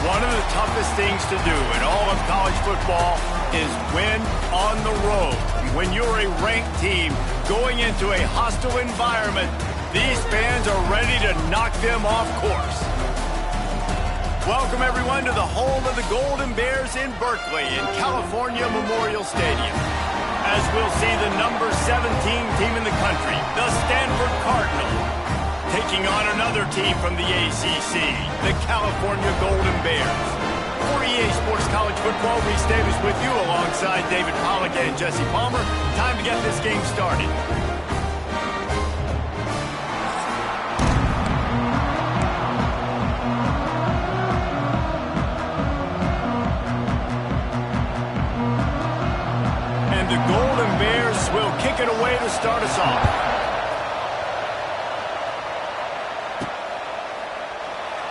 One of the toughest things to do in all of college football is win on the road. When you're a ranked team going into a hostile environment, these fans are ready to knock them off course. Welcome, everyone, to the home of the Golden Bears in Berkeley in California Memorial Stadium. As we'll see the number 17 team in the country, the Stanford Cardinals, taking on another team from the ACC, the California Golden Bears. For EA Sports College Football, Reese Davis with you alongside David Pollack and Jesse Palmer. Time to get this game started. And the Golden Bears will kick it away to start us off.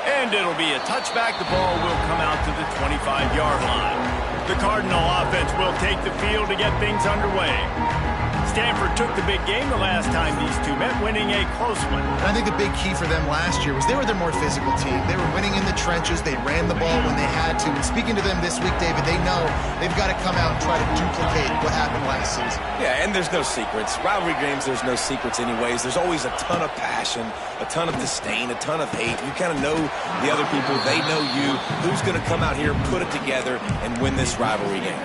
And it'll be a touchback. The ball will come out to the 25-yard line. The Cardinal offense will take the field to get things underway. Stanford took the big game the last time these two met, winning a close one. And I think the big key for them last year was they were their more physical team. They were winning in the trenches. They ran the ball when they had to. And speaking to them this week, David, they know they've got to come out and try to duplicate what happened last season. Yeah, and there's no secrets. Rivalry games, there's no secrets anyways. There's always a ton of passion, a ton of disdain, a ton of hate. You kind of know the other people. They know you. Who's going to come out here, put it together, and win this rivalry game?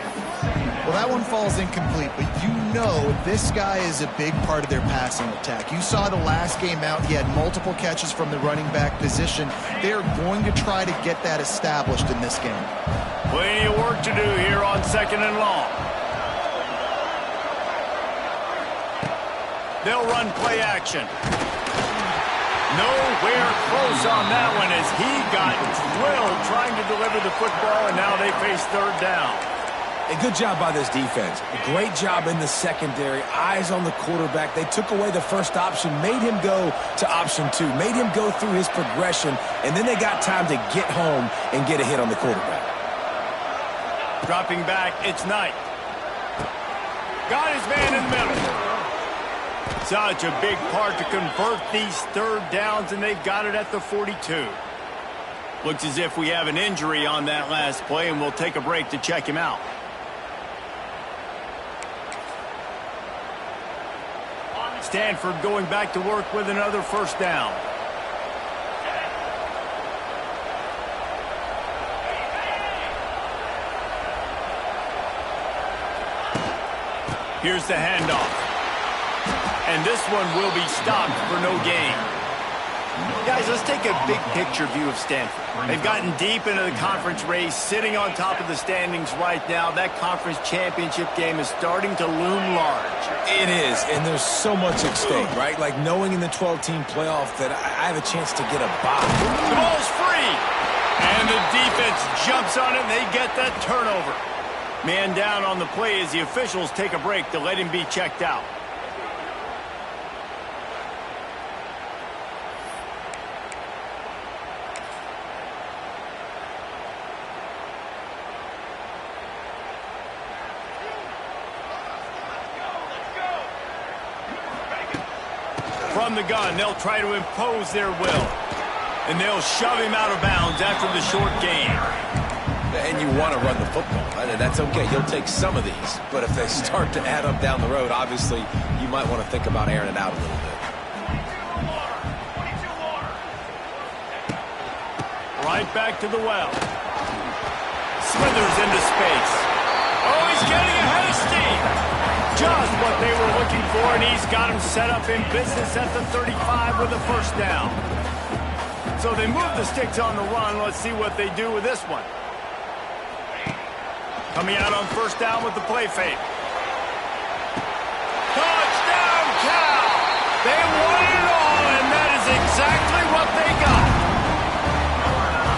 Well, that one falls incomplete, but you know this guy is a big part of their passing attack. You saw the last game out. He had multiple catches from the running back position. They are going to try to get that established in this game. Plenty of work to do here on 2nd and long. They'll run play action. Nowhere close on that one as he got drilled trying to deliver the football, and now they face 3rd down. A good job by this defense. A great job in the secondary. Eyes on the quarterback. They took away the first option, made him go to option 2, made him go through his progression, and then they got time to get home and get a hit on the quarterback. Dropping back, it's Knight. Got his man in the middle. Such a big part to convert these 3rd downs, and they've got it at the 42. Looks as if we have an injury on that last play, and we'll take a break to check him out. Stanford going back to work with another 1st down. Here's the handoff. And this one will be stopped for no gain. Guys, let's take a big picture view of Stanford. They've gotten deep into the conference race, sitting on top of the standings right now. That conference championship game is starting to loom large. It is, and there's so much at stake, right? Like knowing in the 12-team playoff that I have a chance to get a bye. The ball's free, and the defense jumps on it, and they get that turnover. Man down on the play as the officials take a break to let him be checked out. From the gun, they'll try to impose their will. And they'll shove him out of bounds after the short gain. And you want to run the football, right? And that's okay. You'll take some of these. But if they start to add up down the road, obviously, you might want to think about airing it out a little bit. Right back to the well. Smithers into space. Oh, he's getting ahead of steam. Just what they were looking for, and he's got him set up in business at the 35 with a 1st down. So they move the sticks on the run. Let's see what they do with this one. Coming out on 1st down with the play fake. Touchdown, Cal! They won it all, and that is exactly what they got.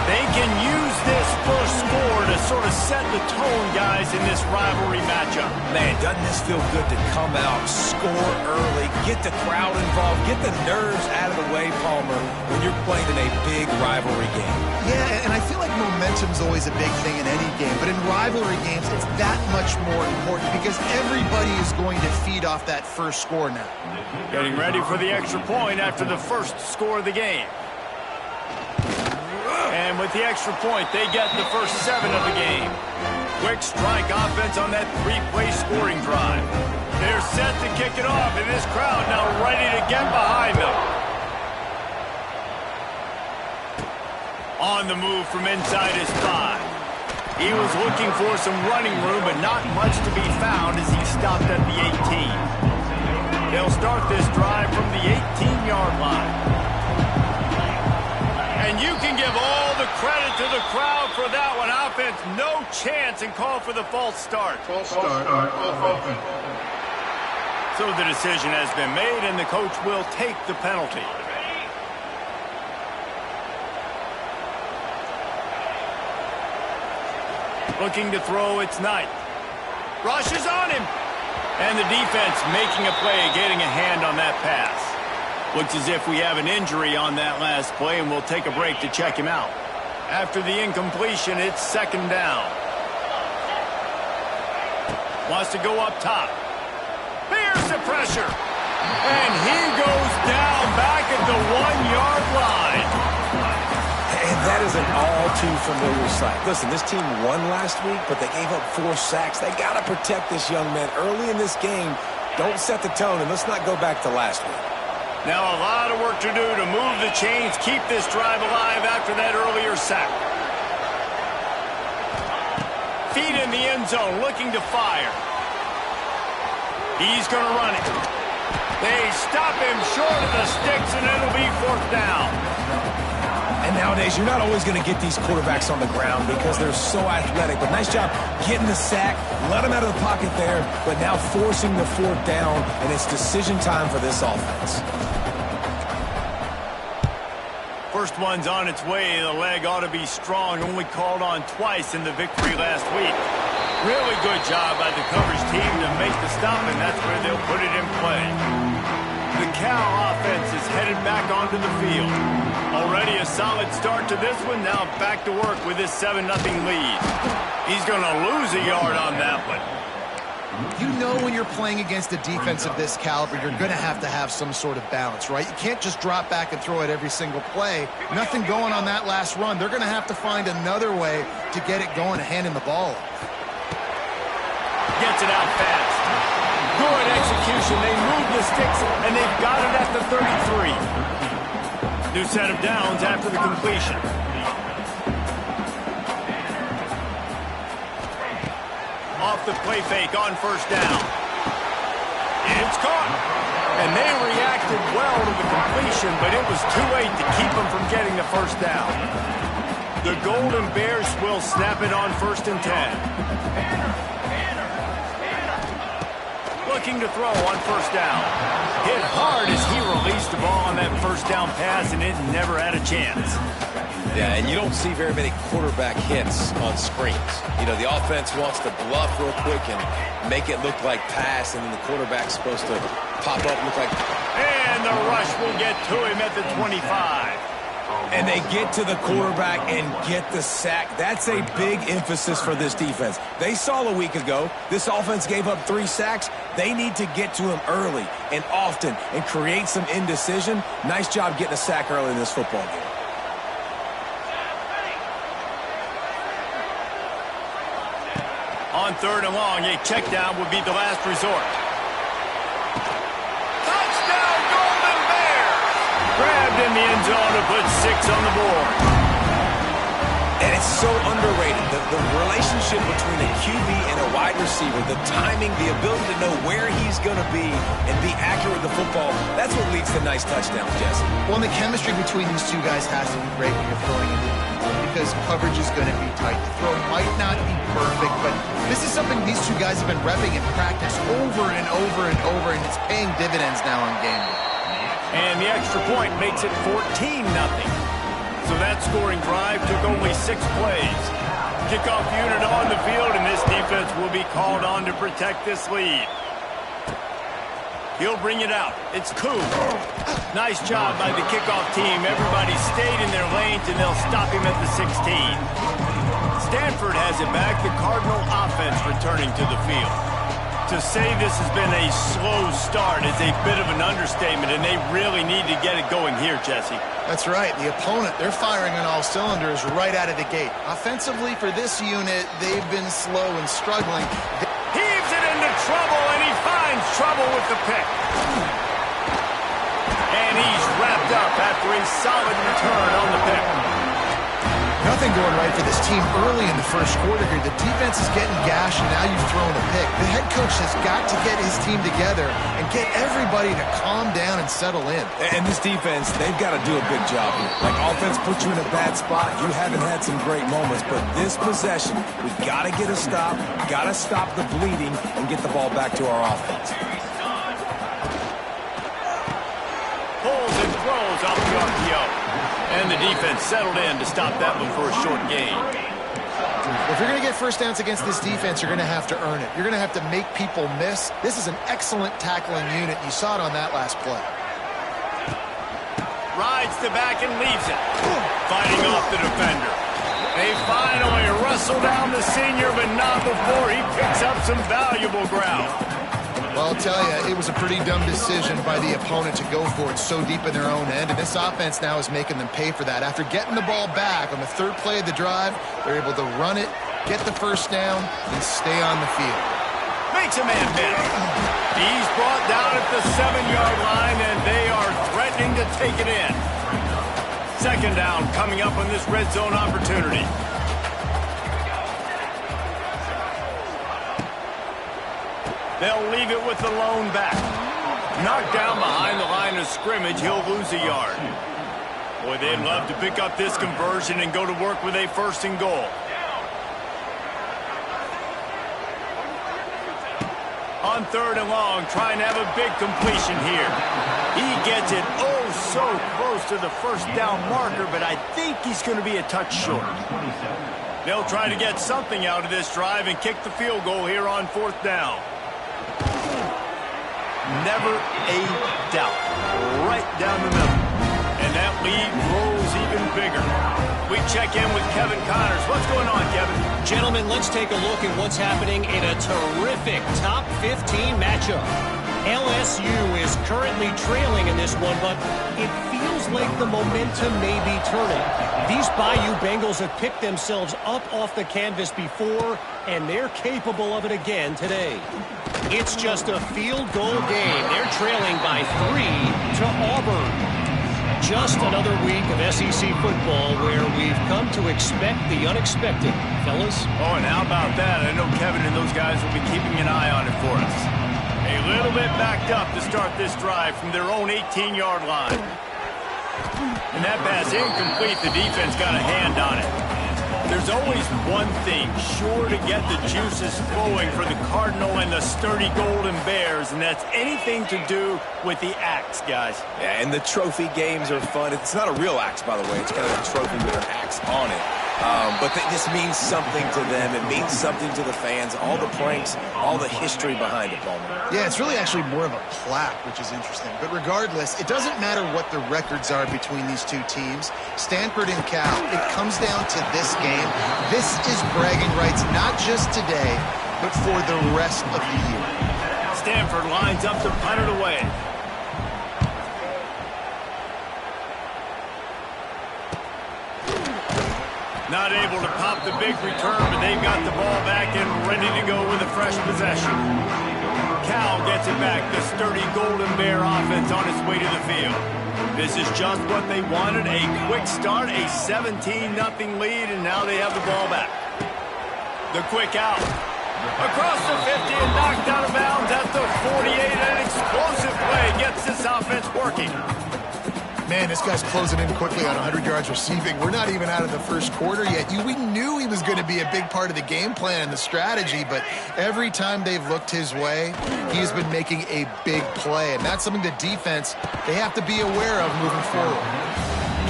They can use this first score to sort of set the tone, guys, in this rivalry matchup. Man, doesn't this feel good to come out, score early, get the crowd involved, get the nerves out of the way, Palmer, when you're playing in a big rivalry game? Yeah, and I feel like momentum's always a big thing in any game, but in rivalry games, it's that much more important because everybody is going to feed off that first score now. Getting ready for the extra point after the first score of the game. And with With the extra point, they get the first 7 of the game. Quick strike offense on that 3-play scoring drive. They're set to kick it off, and this crowd now ready to get behind them. On the move from inside his 5. He was looking for some running room, but not much to be found as he stopped at the 18. They'll start this drive from the 18-yard line. And you can give all the credit to the crowd for that one. Offense, no chance, and call for the false start. False start on offense. So the decision has been made, and the coach will take the penalty. Looking to throw, it's Knight. Rushes on him. And the defense making a play, getting a hand on that pass. Looks as if we have an injury on that last play, and we'll take a break to check him out. After the incompletion, it's 2nd down. Wants to go up top. Here's the pressure. And he goes down back at the 1-yard line. And that is an all-too-familiar sight. Listen, this team won last week, but they gave up 4 sacks. They got to protect this young man early in this game. Don't set the tone, and let's not go back to last week. Now a lot of work to do to move the chains, keep this drive alive after that earlier sack. Feet in the end zone, looking to fire. He's going to run it. They stop him short of the sticks, and it'll be 4th down. And nowadays, you're not always going to get these quarterbacks on the ground because they're so athletic. But nice job getting the sack, let him out of the pocket there, but now forcing the 4th down, and it's decision time for this offense. First one's on its way. The leg ought to be strong. Only called on twice in the victory last week. Really good job by the coverage team to make the stop, and that's where they'll put it in play. The Cal offense is headed back onto the field. Already a solid start to this one. Now back to work with his 7-0 lead. He's going to lose a yard on that one. You know when you're playing against a defense of this caliber, you're going to have some sort of balance, right? You can't just drop back and throw it every single play. Nothing going on that last run. They're going to have to find another way to get it going, handing the ball off. Gets it out fast. Good execution. They move the sticks, and they've got it at the 33. New set of downs after the completion. Off the play fake on 1st down. It's caught. And they reacted well to the completion, but it was too late to keep them from getting the 1st down. The Golden Bears will snap it on 1st and 10. Looking to throw on 1st down. Hit hard as he released the ball on that 1st down pass, and it never had a chance. Yeah, and you don't see very many quarterback hits on screens. You know, the offense wants to bluff real quick and make it look like pass, and then the quarterback's supposed to pop up, look like... And the rush will get to him at the 25. And they get to the quarterback and get the sack. That's a big emphasis for this defense. They saw a week ago, this offense gave up 3 sacks. They need to get to him early and often and create some indecision. Nice job getting a sack early in this football game. On 3rd and long, a check down would be the last resort. Touchdown, Golden Bears! Grabbed in the end zone to put 6 on the board. And it's so underrated. The relationship between a QB and a wide receiver, the timing, the ability to know where he's going to be and be accurate with the football, that's what leads to nice touchdowns, Jesse. Well, and the chemistry between these two guys has to be great when you're throwing into because coverage is going to be tight. The throw might not be perfect, but this is something these two guys have been repping in practice over and over and over, and it's paying dividends now on game day. And the extra point makes it 14-0. So that scoring drive took only 6 plays. Kickoff unit on the field, and this defense will be called on to protect this lead. He'll bring it out. It's Who. Nice job by the kickoff team. Everybody stayed in their lanes, and they'll stop him at the 16. Stanford has it back. The Cardinal offense returning to the field. To say this has been a slow start is a bit of an understatement, and they really need to get it going here, Jesse. That's right. The opponent, they're firing on all cylinders right out of the gate. Offensively, for this unit, they've been slow and struggling. Heaves it into trouble, and he finds trouble with the pick. And he's wrapped up after a solid return on the pick. Nothing going right for this team early in the first quarter here. The defense is getting gashed, and now you've thrown a pick. The head coach has got to get his team together and get everybody to calm down and settle in. And this defense, they've got to do a good job here. Like, offense puts you in a bad spot. You haven't had some great moments, but this possession, we've got to get a stop, got to stop the bleeding, and get the ball back to our offense. Pulls and throws off the RPO. And the defense settled in to stop that one for a short gain. If you're going to get first downs against this defense, you're going to have to earn it. You're going to have to make people miss. This is an excellent tackling unit. You saw it on that last play. Rides to back and leaves it. Fighting off the defender. They finally wrestle down the senior, but not before he picks up some valuable ground. Well, I'll tell you, it was a pretty dumb decision by the opponent to go for it so deep in their own end, and this offense now is making them pay for that. After getting the ball back on the third play of the drive, they're able to run it, get the first down, and stay on the field. Makes a man miss. He's brought down at the 7-yard line, and they are threatening to take it in. Second down coming up on this red zone opportunity. They'll leave it with the lone back. Knocked down behind the line of scrimmage, he'll lose a yard. Boy, they'd love to pick up this conversion and go to work with a first and goal. On third and long, trying to have a big completion here. He gets it oh so close to the first down marker, but I think he's going to be a touch short. They'll try to get something out of this drive and kick the field goal here on fourth down. Never a doubt. Right down the middle. And that lead grows even bigger. We check in with Kevin Connors. What's going on, Kevin? Gentlemen, let's take a look at what's happening in a terrific top 15 matchup. LSU is currently trailing in this one, but it feels like the momentum may be turning. These Bayou Bengals have picked themselves up off the canvas before, and they're capable of it again today. It's just a field goal game. They're trailing by 3 to Auburn. Just another week of SEC football where we've come to expect the unexpected, fellas. Oh, and how about that? I know Kevin and those guys will be keeping an eye on it for us. A little bit backed up to start this drive from their own 18-yard line. And that pass incomplete. The defense got a hand on it. There's always one thing sure to get the juices flowing for the Cardinal and the sturdy Golden Bears, and that's anything to do with the axe, guys. Yeah, and the trophy games are fun. It's not a real axe, by the way. It's kind of a trophy with an axe on it. But this means something to them. It means something to the fans. All the pranks, all the history behind it, Bowman. Yeah, it's really actually more of a plaque, which is interesting. But regardless, it doesn't matter what the records are between these two teams. Stanford and Cal, it comes down to this game. This is bragging rights, not just today, but for the rest of the year. Stanford lines up to punt it away. Not able to pop the big return, but they've got the ball back and ready to go with a fresh possession. Cal gets it back. The sturdy Golden Bear offense on its way to the field. This is just what they wanted. A quick start, a 17-0 lead, and now they have the ball back. The quick out. Across the 50 and knocked out of bounds at the 48. An explosive play gets this offense working. Man, this guy's closing in quickly on 100 yards receiving. We're not even out of the first quarter yet. We knew he was going to be a big part of the game plan and the strategy, but every time they've looked his way, he's been making a big play, and that's something the defense, they have to be aware of moving forward.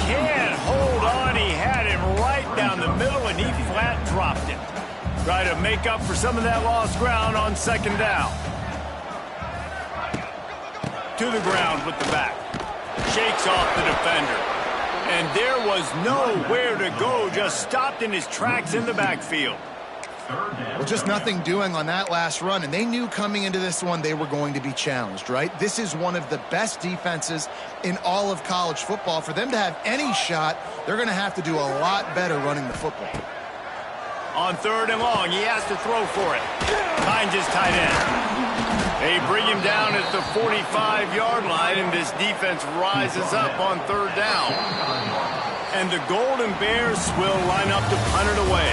Can't hold on. He had him right down the middle, and he flat dropped it. Try to make up for some of that lost ground on second down. To the ground with the back. Shakes off the defender. And there was nowhere to go, just stopped in his tracks in the backfield. Well, just nothing doing on that last run, and they knew coming into this one they were going to be challenged, right? This is one of the best defenses in all of college football. For them to have any shot, they're going to have to do a lot better running the football. On 3rd and long, he has to throw for it. Finds his tight end. They bring him down at the 45-yard line, and this defense rises up on 3rd down. And the Golden Bears will line up to punt it away.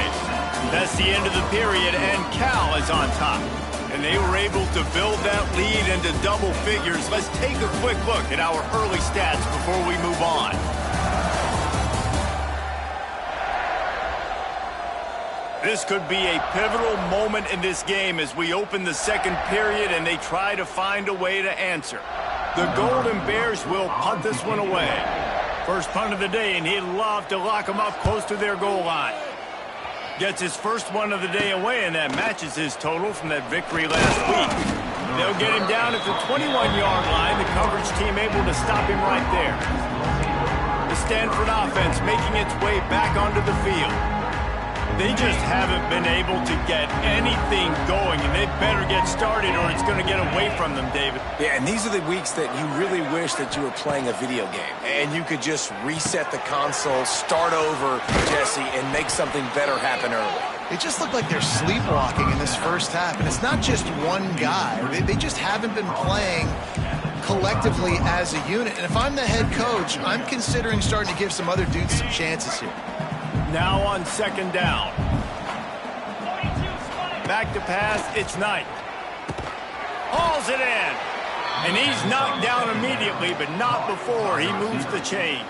That's the end of the period, and Cal is on top. And they were able to build that lead into double figures. Let's take a quick look at our early stats before we move on. This could be a pivotal moment in this game as we open the 2nd period and they try to find a way to answer. The Golden Bears will punt this one away. First punt of the day, and he'd love to lock them up close to their goal line. Gets his first one of the day away, and that matches his total from that victory last week. They'll get him down at the 21-yard line. The coverage team able to stop him right there. The Stanford offense making its way back onto the field. They just haven't been able to get anything going, and they better get started or it's going to get away from them, David. Yeah, and these are the weeks that you really wish that you were playing a video game and you could just reset the console, start over, Jesse, and make something better happen early. It just looked like they're sleepwalking in this first half, and it's not just one guy. They just haven't been playing collectively as a unit, and if I'm the head coach, I'm considering starting to give some other dudes some chances here. Now on 2nd down. Back to pass, it's Knight. Hauls it in. And he's knocked down immediately, but not before he moves the chains.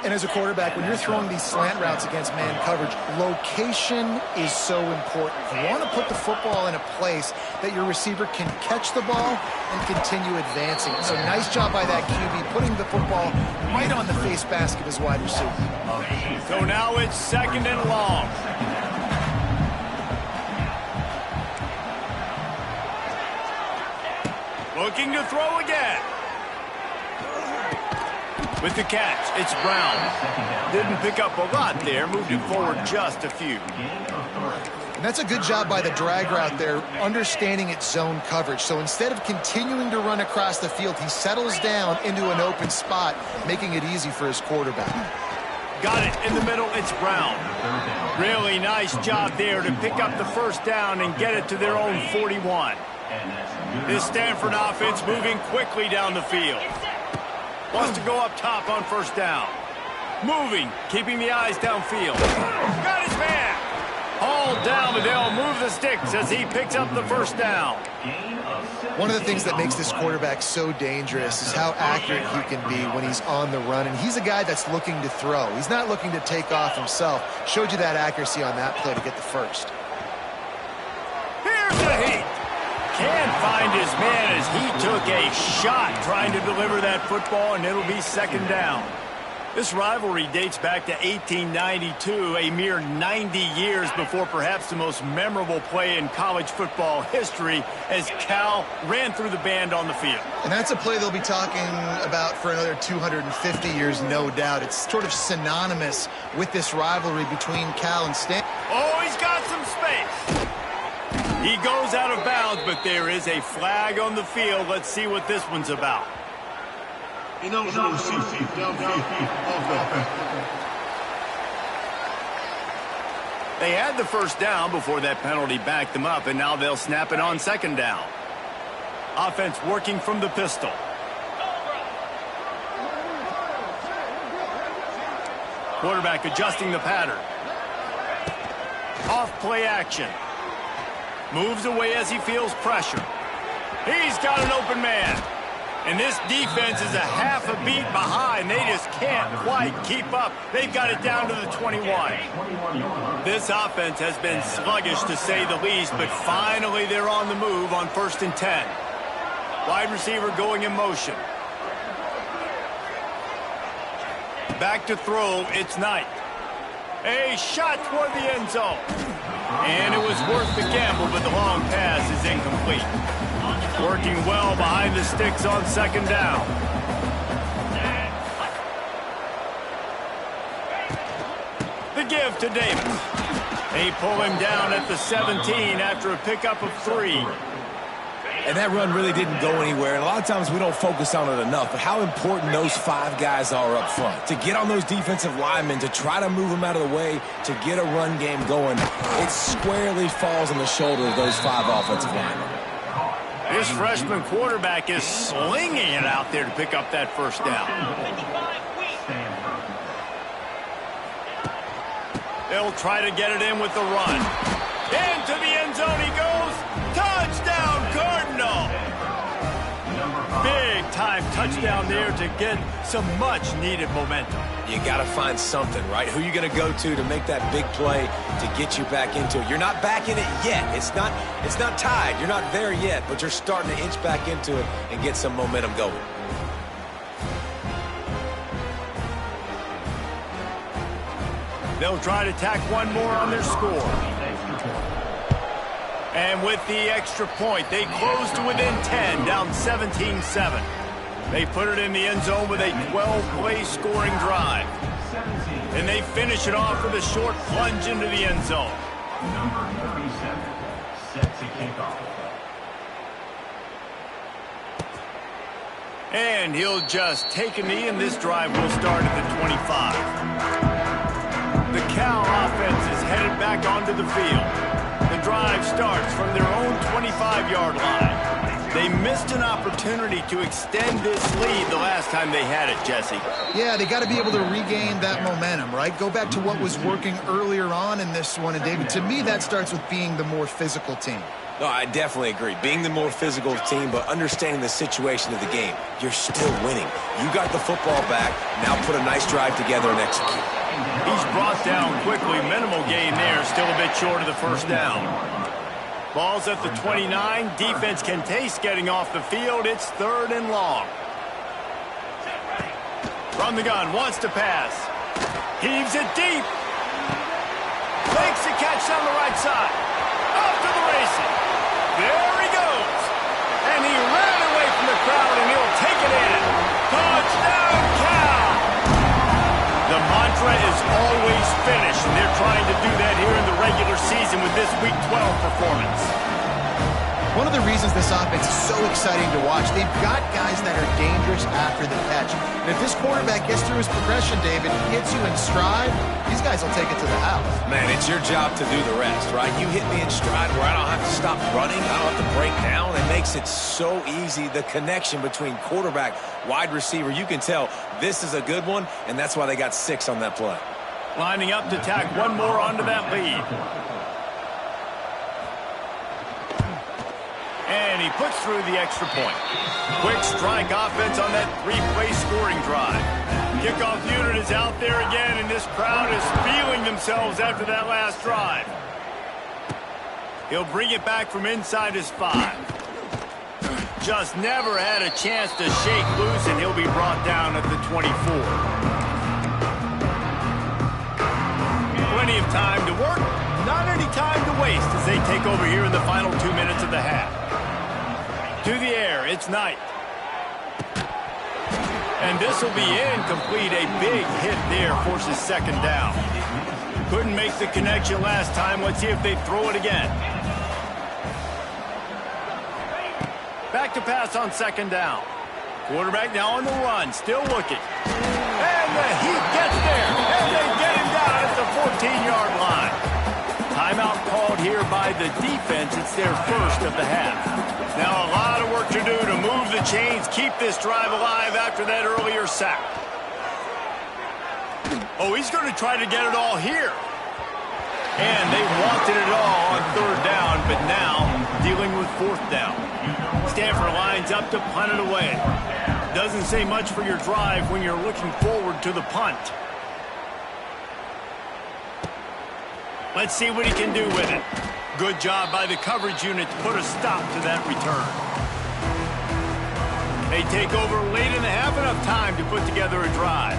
And as a quarterback, when you're throwing these slant routes against man coverage, location is so important. You want to put the football in a place that your receiver can catch the ball and continue advancing. So nice job by that QB, putting the football right on the face basket of his wide receiver. So now it's 2nd and long. Looking to throw again. With the catch, it's Brown. Didn't pick up a lot there, moved it forward just a few. And that's a good job by the drag route there, understanding its zone coverage. So instead of continuing to run across the field, he settles down into an open spot, making it easy for his quarterback. Got it in the middle, it's Brown. Really nice job there to pick up the 1st down and get it to their own 41. This Stanford offense moving quickly down the field. Wants to go up top on 1st down. Moving, keeping the eyes downfield. Got his man. Hauled down, but they'll move the sticks as he picks up the 1st down. One of the things that makes this quarterback so dangerous is how accurate he can be when he's on the run. And he's a guy that's looking to throw. He's not looking to take off himself. Showed you that accuracy on that play to get the 1st. Here's the heat. Can't find his man as he took a shot trying to deliver that football, and it'll be 2nd down. This rivalry dates back to 1892, a mere 90 years before perhaps the most memorable play in college football history as Cal ran through the band on the field. And that's a play they'll be talking about for another 250 years, no doubt. It's sort of synonymous with this rivalry between Cal and Stanford. Oh, he's got some space. He goes out of bounds, but there is a flag on the field. Let's see what this one's about. They had the 1st down before that penalty backed them up, and now they'll snap it on 2nd down. Offense working from the pistol. Quarterback adjusting the pattern. Off play action. Moves away as he feels pressure. He's got an open man. And this defense is a half a beat behind. They just can't quite keep up. They've got it down to the 21. This offense has been sluggish to say the least, but finally they're on the move on 1st and 10. Wide receiver going in motion. Back to throw, it's Knight. A shot toward the end zone. And it was worth the gamble, but the long pass is incomplete. Working well behind the sticks on 2nd down. The give to Davis. They pull him down at the 17 after a pickup of 3. And that run really didn't go anywhere. And a lot of times we don't focus on it enough, but how important those 5 guys are up front. To get on those defensive linemen, to try to move them out of the way, to get a run game going, it squarely falls on the shoulder of those 5 offensive linemen. This freshman quarterback is slinging it out there to pick up that first down. They'll try to get it in with the run. Into the end zone he goes. Touchdown, Cardinal! Big-time touchdown there to get some much-needed momentum. You got to find something, right? Who you going to go to make that big play to get you back into it? You're not back in it yet. It's not tied. You're not there yet, but you're starting to inch back into it and get some momentum going. They'll try to tack one more on their score. And with the extra point, they close to within 10, down 17-7. They put it in the end zone with a 12-play scoring drive. And they finish it off with a short plunge into the end zone. Number 37, set to kick off. And he'll just take a knee, and this drive will start at the 25. The Cal offense is headed back onto the field. The drive starts from their own 25-yard line. They missed an opportunity to extend this lead the last time they had it, Jesse. Yeah, they got to be able to regain that momentum, right? Go back to what was working earlier on in this one. And, David, to me, that starts with being the more physical team. No, I definitely agree. Being the more physical team, but understanding the situation of the game. You're still winning. You got the football back. Now put a nice drive together and execute. He's brought down quickly. Minimal gain there. Still a bit short of the first down. Ball's at the 29. Defense can taste getting off the field. It's 3rd and long. From the gun. Wants to pass. Heaves it deep. Makes the catch on the right side. Off to the races. There he goes. And he ran away from the crowd, and he'll take it in. Touchdown, Cal! The mantra is always finish, and they're trying to do that here in the regular season with this Week 12 performance. One of the reasons this offense is so exciting to watch, they've got guys that are dangerous after the catch. And if this quarterback gets through his progression, David, hits you in stride, these guys will take it to the house. Man, it's your job to do the rest, right? You hit me in stride where I don't have to stop running. I don't have to break down. It makes it so easy. The connection between quarterback, wide receiver, you can tell this is a good one, and that's why they got 6 on that play. Lining up to tack one more onto that lead. And he puts through the extra point. Quick strike offense on that 3-play scoring drive. Kickoff unit is out there again, and this crowd is feeling themselves after that last drive. He'll bring it back from inside his 5. Just never had a chance to shake loose, and he'll be brought down at the 24. Plenty of time to work, not any time to waste as they take over here in the final 2 minutes of the half. To the air, it's Knight. And this will be incomplete. A big hit there forces 2nd down. Couldn't make the connection last time. Let's see if they throw it again. Back to pass on 2nd down. Quarterback now on the run, still looking. And the heat gets there. And they get him down at the 14-yard line. Timeout called here by the defense. It's their first of the half. Now a lot of work to do to move the chains, keep this drive alive after that earlier sack. Oh, he's going to try to get it all here. And they wanted it all on 3rd down, but now dealing with 4th down. Stanford lines up to punt it away. Doesn't say much for your drive when you're looking forward to the punt. Let's see what he can do with it. Good job by the coverage unit to put a stop to that return. They take over late in the half, enough time to put together a drive.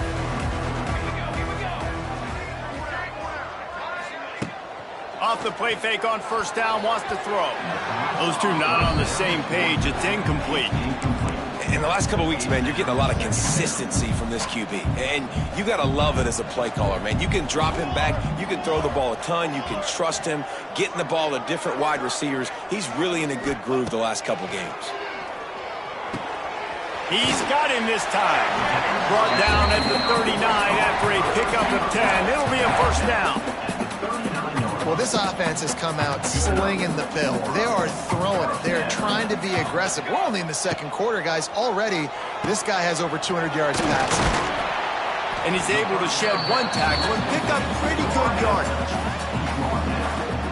Off the play fake on 1st down, wants to throw. Those two not on the same page. It's incomplete. In the last couple of weeks, man, you're getting a lot of consistency from this QB. And you got to love it as a play caller, man. You can drop him back. You can throw the ball a ton. You can trust him, getting the ball to different wide receivers. He's really in a good groove the last couple games. He's got him this time. Brought down at the 39 after a pickup of 10. It'll be a first down. Well, this offense has come out slinging the pill. They are throwing it. They are trying to be aggressive. We're only in the second quarter, guys. Already, this guy has over 200 yards passing. And he's able to shed one tackle and pick up pretty good yardage.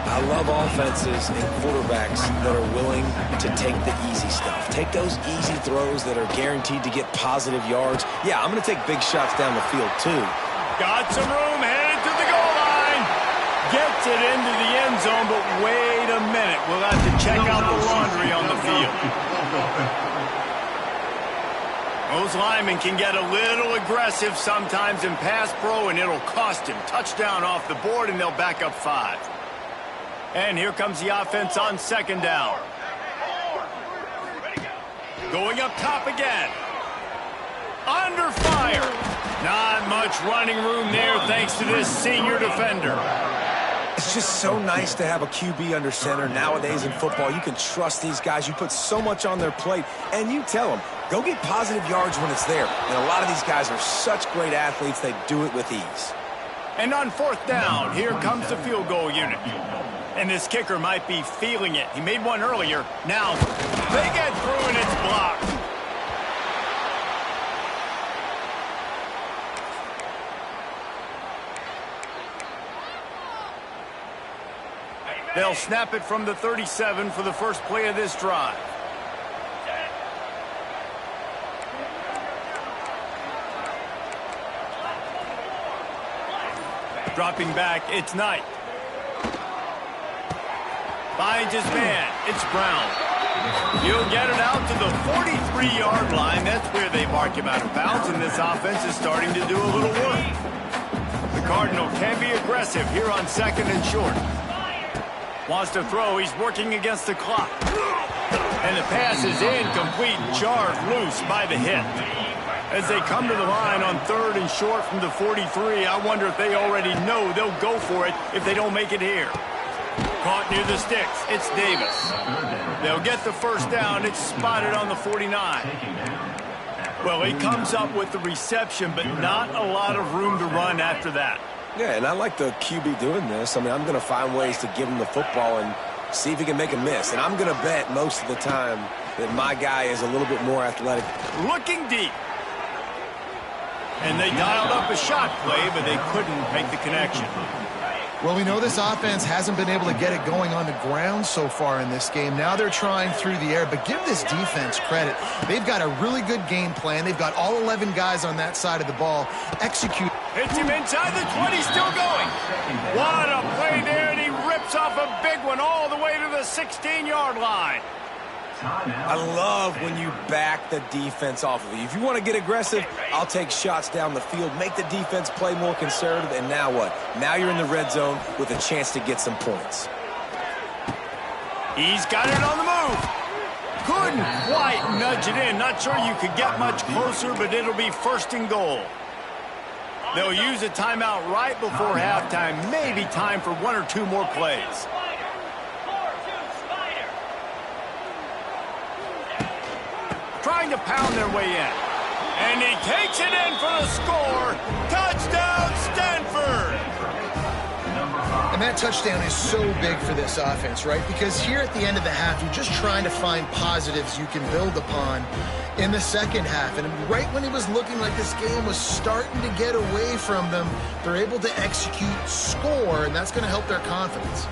I love offenses and quarterbacks that are willing to take the easy stuff. Take those easy throws that are guaranteed to get positive yards. Yeah, I'm going to take big shots down the field, too. Got some room, headed to the goal line. Gets it into the end zone, but wait a minute. We'll have to check out the laundry on the field. Those linemen can get a little aggressive sometimes in pass pro, and it'll cost him. Touchdown off the board, and they'll back up 5. And here comes the offense on second down. Going up top again. Under fire. Not much running room there thanks to this senior defender. It's just so nice to have a QB under center. Nowadays in football, you can trust these guys. You put so much on their plate, and you tell them, go get positive yards when it's there. And a lot of these guys are such great athletes, they do it with ease. And on fourth down, here comes the field goal unit. And this kicker might be feeling it. He made one earlier. Now, they get through and it's blocked. They'll snap it from the 37 for the first play of this drive. Dropping back, it's Knight. Finds his man. It's Brown. He'll get it out to the 43-yard line. That's where they mark him out of bounds, and this offense is starting to do a little work. The Cardinal can be aggressive here on second and short. Wants to throw. He's working against the clock. And the pass is incomplete. Jarred loose by the hit. As they come to the line on third and short from the 43, I wonder if they already know they'll go for it if they don't make it here. Caught near the sticks. It's Davis. They'll get the first down. It's spotted on the 49. Well, he comes up with the reception, but not a lot of room to run after that. Yeah, and I like the QB doing this. I mean, I'm going to find ways to give him the football and see if he can make a miss. And I'm going to bet most of the time that my guy is a little bit more athletic. Looking deep. And they dialed up a shot play, but they couldn't make the connection. Well, we know this offense hasn't been able to get it going on the ground so far in this game. Now they're trying through the air, but give this defense credit. They've got a really good game plan. They've got all 11 guys on that side of the ball. Execute. Hits him inside the 20, still going. What a play there, and he rips off a big one all the way to the 16-yard line. I love when you back the defense off of you. If you want to get aggressive, I'll take shots down the field, make the defense play more conservative, and now what? Now you're in the red zone with a chance to get some points. He's got it on the move. Couldn't quite nudge it in. Not sure you could get much closer, but it'll be first and goal. They'll use a timeout right before halftime. Maybe time for one or two more plays. Trying to pound their way in. And he takes it in for the score. Touchdown, Stanford! And that touchdown is so big for this offense, right? Because here at the end of the half, you're just trying to find positives you can build upon in the second half. And right when it was looking like this game was starting to get away from them, they're able to execute, score, and that's going to help their confidence.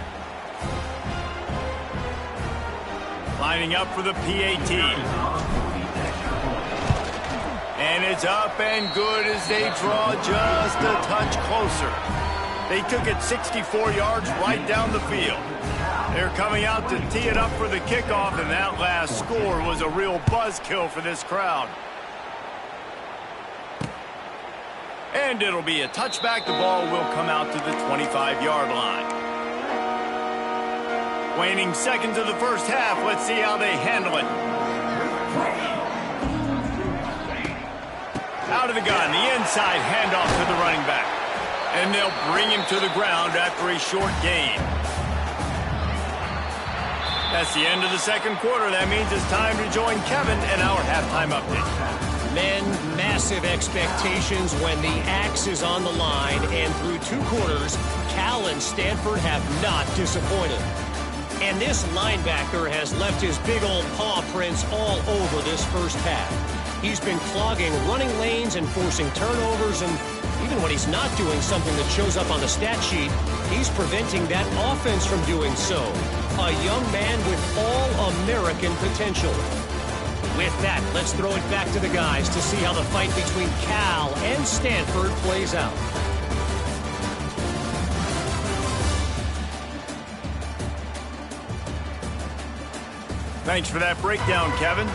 Lining up for the PAT. And it's up and good as they draw just a touch closer. They took it 64 yards right down the field. They're coming out to tee it up for the kickoff, and that last score was a real buzzkill for this crowd. And it'll be a touchback. The ball will come out to the 25-yard line. Waning seconds of the first half. Let's see how they handle it. out of the gun. The inside handoff to the running back. And they'll bring him to the ground after a short gain. That's the end of the second quarter. That means it's time to join Kevin in our halftime update. Men, massive expectations when the axe is on the line, and through 2 quarters, Cal and Stanford have not disappointed. And this linebacker has left his big old paw prints all over this first half. He's been clogging running lanes and forcing turnovers, and even when he's not doing something that shows up on the stat sheet, he's preventing that offense from doing so. A young man with all-American potential. With that, let's throw it back to the guys to see how the fight between Cal and Stanford plays out. Thanks for that breakdown, Kevin.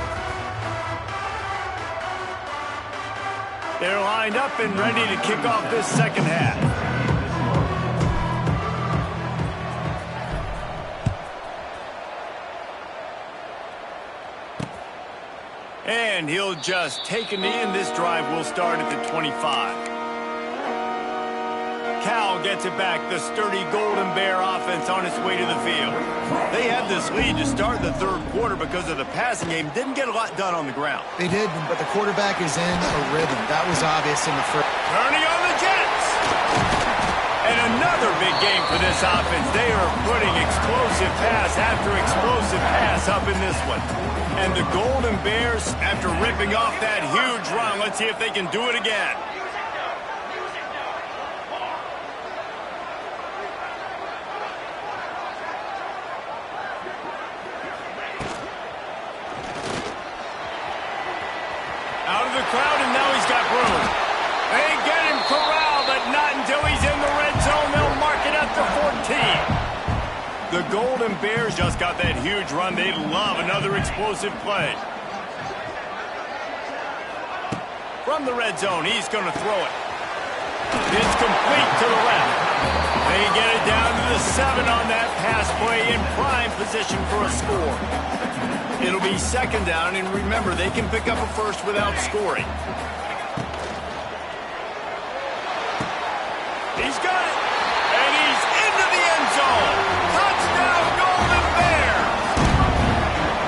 They're lined up and ready to kick off this second half. And he'll just take a knee, and this drive will start at the 25. Cal gets it back. The sturdy Golden Bear offense on its way to the field. They had this lead to start the third quarter because of the passing game. Didn't get a lot done on the ground. They did, but the quarterback is in a rhythm. That was obvious in the first. Turning on the Jets. And another big game for this offense. They are putting explosive pass after explosive pass up in this one. And the Golden Bears, after ripping off that huge run, let's see if they can do it again. Out of the crowd, and now he's got room. They get him corralled, but not until he's in the red zone. They'll mark it at the 14. The Golden Bears just got that huge run. They love another explosive play. From the red zone, he's going to throw it. It's complete to the left. They get it down to the 7 on that pass play, in prime position for a score. It'll be second down, and remember, they can pick up a first without scoring. He's got it, and he's into the end zone. Touchdown, Golden Bears!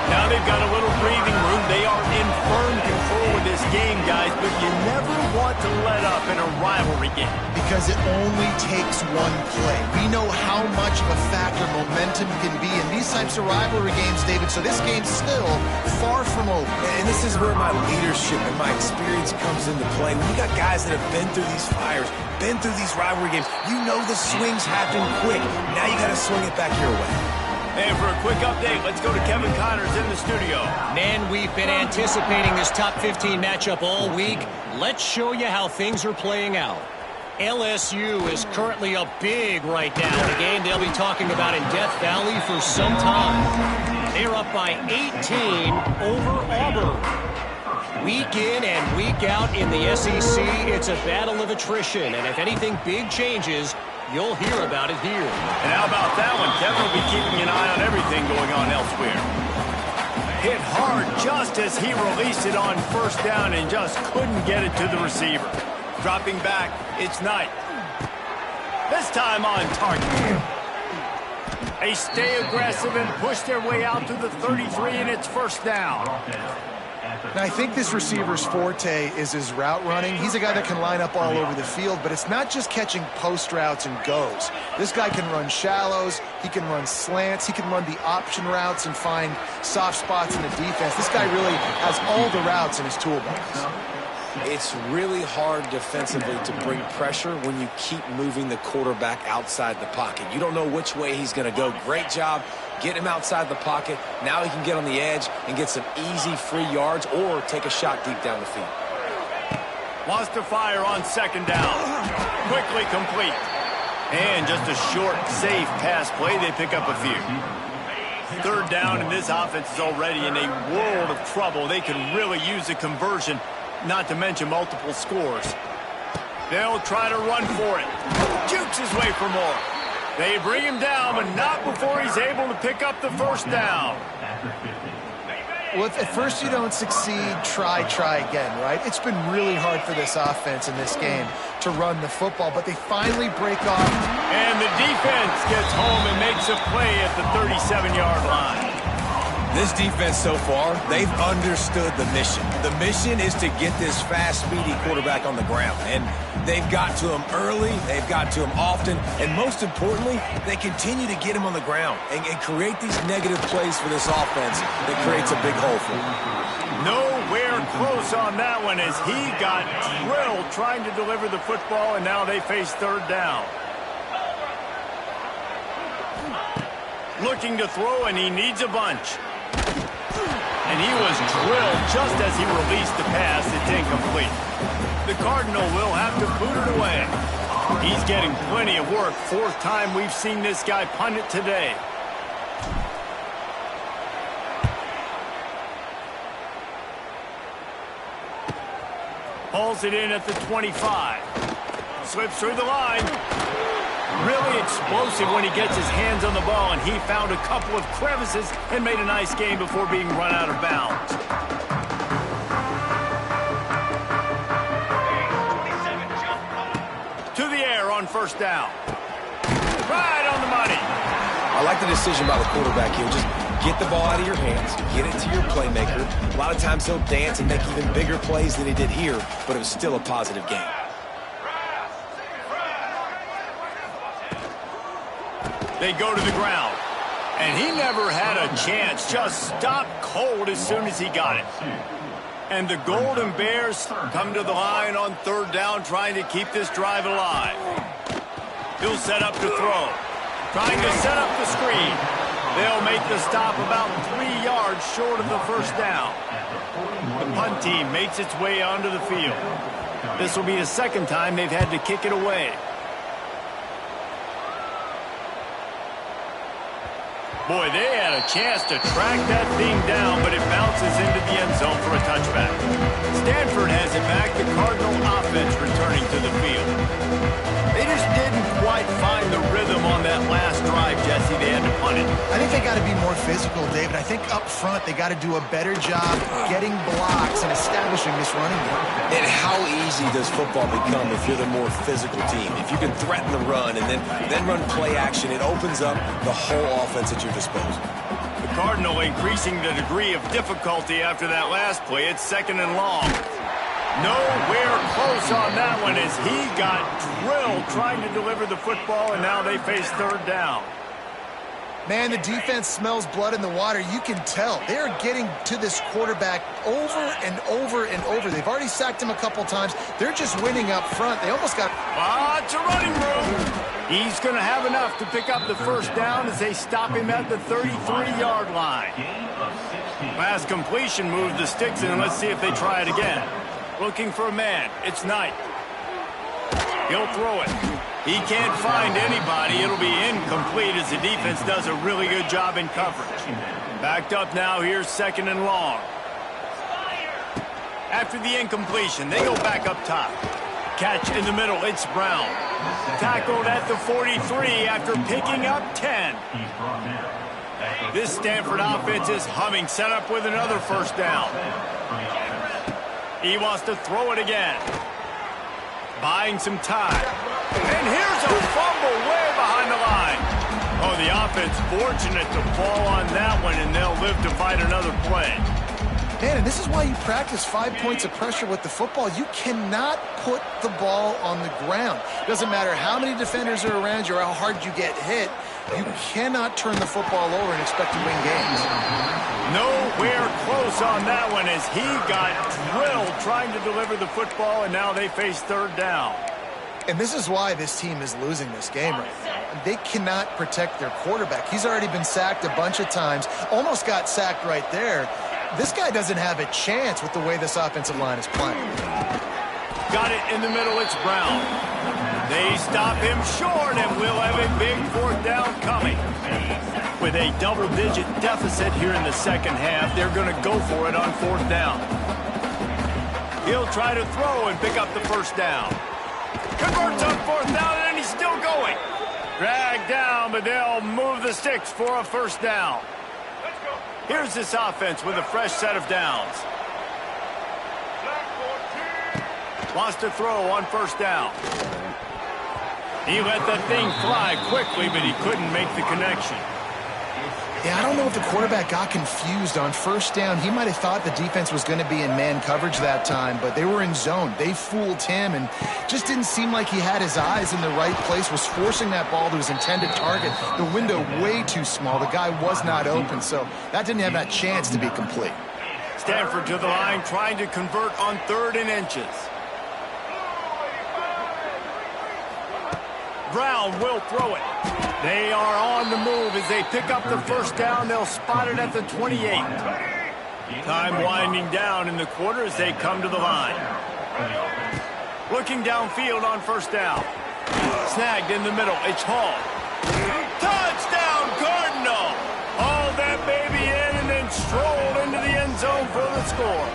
Now they've got a little breathing room. They are in firm control of this game, guys, but you never want to let up in a rivalry game. Because it only takes one play. We know how much of a factor momentum can be in these types of rivalry games, David, so this game's still far from over. And this is where my leadership and my experience comes into play. We got guys that have been through these fires, been through these rivalry games. You know the swings happen quick. Now you got to swing it back your way. And for a quick update, let's go to Kevin Connors in the studio. Man, we've been anticipating this top 15 matchup all week. Let's show you how things are playing out. LSU is currently up big right now in a game they'll be talking about in Death Valley for some time. They're up by 18 over Auburn. Week in and week out in the SEC, it's a battle of attrition, and if anything big changes, you'll hear about it here. And how about that one? Kevin will be keeping an eye on everything going on elsewhere. Hit hard just as he released it on first down and just couldn't get it to the receiver. Dropping back, it's Knight. This time on target. They stay aggressive and push their way out to the 33, and it's first down. Now, I think this receiver's forte is his route running. He's a guy that can line up all over the field, but it's not just catching post routes and goes. This guy can run shallows, he can run slants, he can run the option routes and find soft spots in the defense. This guy really has all the routes in his toolbox. It's really hard defensively to bring pressure when you keep moving the quarterback outside the pocket. You don't know which way he's going to go. Great job getting him outside the pocket. Now he can get on the edge and get some easy free yards or take a shot deep down the field. Wants to fire on second down. Quickly complete. And just a short, safe pass play. They pick up a few. Third down, and this offense is already in a world of trouble. They can really use a conversion, not to mention multiple scores. They'll try to run for it. Jukes his way for more. They bring him down, but not before he's able to pick up the first down. Well, if at first you don't succeed, try again, right? It's been really hard for this offense in this game to run the football, but they finally break off. And the defense gets home and makes a play at the 37-yard line. This defense so far, they've understood the mission. The mission is to get this fast, speedy quarterback on the ground. And they've got to him early, they've got to him often, and most importantly, they continue to get him on the ground and create these negative plays for this offense that creates a big hole for them. Nowhere close on that one as he got drilled trying to deliver the football, and now they face third down. Looking to throw, and he needs a bunch. And he was drilled just as he released the pass. It's incomplete. The Cardinal will have to boot it away. He's getting plenty of work. Fourth time we've seen this guy punt it today. Hauls it in at the 25. Slips through the line. Really explosive when he gets his hands on the ball, and he found a couple of crevices and made a nice game before being run out of bounds. To the air on first down. Right on the money. I like the decision by the quarterback here. Just get the ball out of your hands, get it to your playmaker. A lot of times he'll dance and make even bigger plays than he did here, but it was still a positive game. They go to the ground. And he never had a chance. Just stopped cold as soon as he got it. And the Golden Bears come to the line on third down, trying to keep this drive alive. He'll set up to throw. Trying to set up the screen. They'll make the stop about 3 yards short of the first down. The punt team makes its way onto the field. This will be the second time they've had to kick it away. Boy, they had a chance to track that thing down, but it bounces into the end zone for a touchback. Stanford has it back, the Cardinal offense returning to the field. They just didn't quite find the rhythm on that last drive, Jesse. They had to punt it. I think they got to be more physical, David. I think up front they got to do a better job getting blocks and establishing this running game. And how easy does football become if you're the more physical team? If you can threaten the run and then run play action, it opens up the whole offense at your disposal. The Cardinal increasing the degree of difficulty after that last play. It's second and long. Nowhere close on that one as he got drilled trying to deliver the football, and now they face third down. Man, the defense smells blood in the water. You can tell. They're getting to this quarterback over and over and over. They've already sacked him a couple times. They're just winning up front. They almost got... Lots of running room. He's going to have enough to pick up the first down as they stop him at the 33-yard line. Last completion moved the sticks in, and let's see if they try it again. Looking for a man. It's Knight. He'll throw it. He can't find anybody. It'll be incomplete as the defense does a really good job in coverage. Backed up now. Here's second and long. After the incompletion, they go back up top. Catch in the middle. It's Brown. Tackled at the 43 after picking up 10. This Stanford offense is humming. Set up with another first down. He wants to throw it again. Buying some time. And here's a fumble way behind the line. Oh, the offense fortunate to fall on that one, and they'll live to fight another play. Man, and this is why you practice 5 points of pressure with the football. You cannot put the ball on the ground. Doesn't matter how many defenders are around you or how hard you get hit. You cannot turn the football over and expect to win games. Nowhere close on that one as he got drilled trying to deliver the football, and now they face third down. And this is why this team is losing this game right now. They cannot protect their quarterback. He's already been sacked a bunch of times. Almost got sacked right there. This guy doesn't have a chance with the way this offensive line is playing. Got it in the middle. It's Brown. They stop him short, and we'll have a big fourth down coming. With a double-digit deficit here in the second half, they're going to go for it on fourth down. He'll try to throw and pick up the first down. Converts on fourth down, and he's still going. Dragged down, but they'll move the sticks for a first down. Here's this offense with a fresh set of downs. Wants to throw on first down. He let that thing fly quickly, but he couldn't make the connection. Yeah, I don't know if the quarterback got confused on first down. He might have thought the defense was going to be in man coverage that time, but they were in zone. They fooled him and just didn't seem like he had his eyes in the right place, was forcing that ball to his intended target. The window way too small. The guy was not open, so that didn't have that chance to be complete. Stanford to the line, trying to convert on 3rd and inches. Brown will throw it. They are on the move as they pick up the first down. They'll spot it at the 28. Time winding down in the quarter as they come to the line. Looking downfield on first down. Snagged in the middle. It's Hall. Touchdown, Cardinal! Haul that baby in and then stroll into the end zone for the score.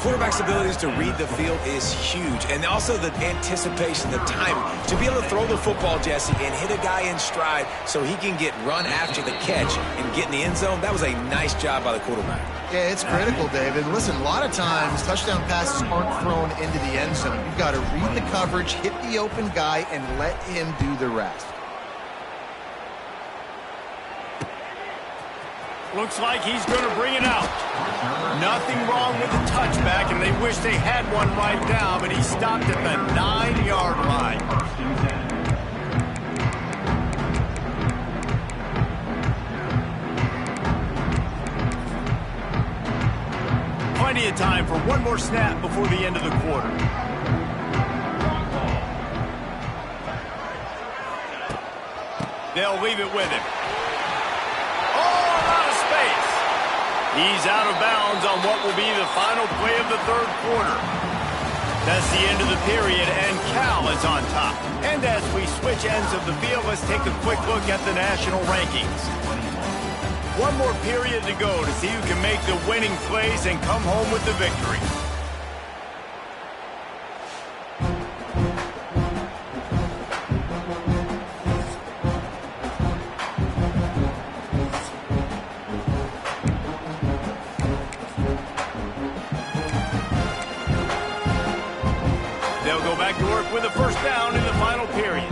Quarterback's abilities to read the field is huge, and also the anticipation, the timing. To be able to throw the football, Jesse, and hit a guy in stride so he can get run after the catch and get in the end zone, that was a nice job by the quarterback. Yeah, it's critical, David. Listen, a lot of times touchdown passes aren't thrown into the end zone. You've got to read the coverage, hit the open guy, and let him do the rest. Looks like he's going to bring it out. Nothing wrong with the touchback, and they wish they had one right now, but he stopped at the 9-yard line. Plenty of time for one more snap before the end of the quarter. They'll leave it with him. He's out of bounds on what will be the final play of the 3rd quarter. That's the end of the period, and Cal is on top. And as we switch ends of the field, let's take a quick look at the national rankings. One more period to go to see who can make the winning plays and come home with the victory. With a first down in the final period.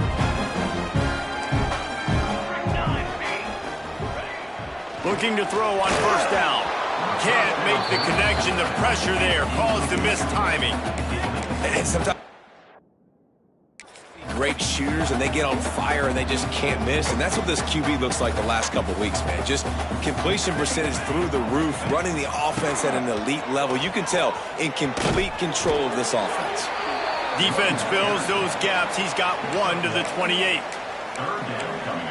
Looking to throw on first down. Can't make the connection. The pressure there caused the missed timing. And sometimes great shooters, and they get on fire, and they just can't miss. And that's what this QB looks like the last couple weeks, man. Just completion percentage through the roof, running the offense at an elite level. You can tell in complete control of this offense. Defense fills those gaps. He's got 1 to the 28.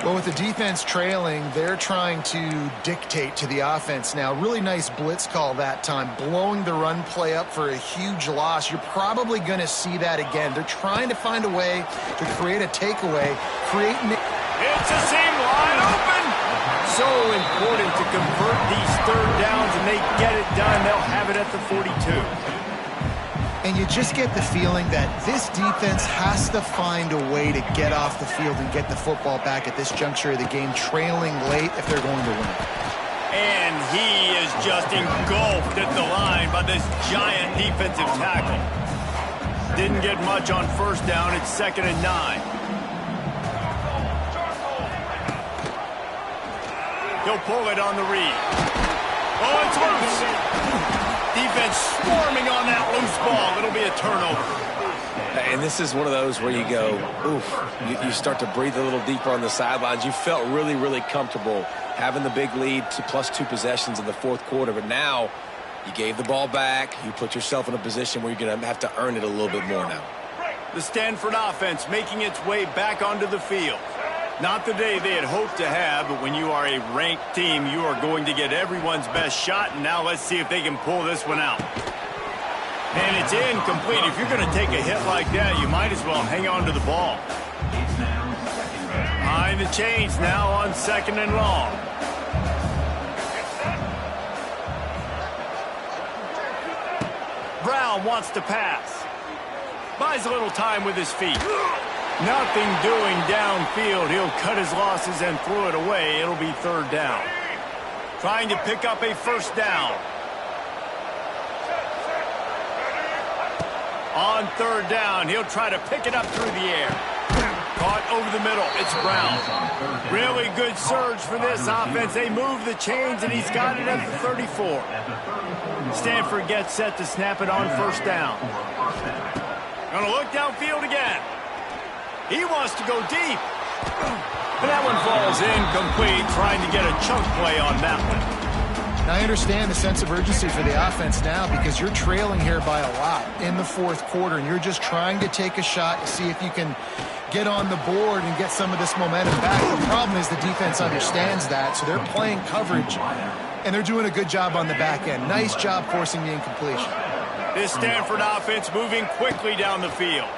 Well, with the defense trailing, they're trying to dictate to the offense now. Really nice blitz call that time, blowing the run play up for a huge loss. You're probably going to see that again. They're trying to find a way to create a takeaway, It's a seam wide open. So important to convert these 3rd downs, and they get it done. They'll have it at the 42. And you just get the feeling that this defense has to find a way to get off the field and get the football back at this juncture of the game, trailing late if they're going to win. And he is just engulfed at the line by this giant defensive tackle. Didn't get much on first down. It's 2nd and 9. He'll pull it on the read. Oh, it's loose. Defense swarming on that loose ball. It'll be a turnover. And this is one of those where you go, oof, you start to breathe a little deeper on the sidelines. You felt really, really comfortable having the big lead to +2 possessions in the 4th quarter. But now you gave the ball back. You put yourself in a position where you're going to have to earn it a little bit more now. The Stanford offense making its way back onto the field. Not the day they had hoped to have, but when you are a ranked team, you are going to get everyone's best shot, and now let's see if they can pull this one out. And it's incomplete. If you're going to take a hit like that, you might as well hang on to the ball. Behind the chains now on 2nd and long. Brown wants to pass. Buys a little time with his feet. Nothing doing downfield. He'll cut his losses and throw it away. It'll be 3rd down. Trying to pick up a first down. On third down, he'll try to pick it up through the air. Caught over the middle. It's Brown. Really good surge for this offense. They move the chains, and he's got it at the 34. Stanford gets set to snap it on first down. Going to look downfield again. He wants to go deep. But that one falls incomplete, trying to get a chunk play on that one. I understand the sense of urgency for the offense now because you're trailing here by a lot in the fourth quarter, and you're just trying to take a shot to see if you can get on the board and get some of this momentum back. The problem is the defense understands that, so they're playing coverage, and they're doing a good job on the back end. Nice job forcing the incompletion. This Stanford offense moving quickly down the field.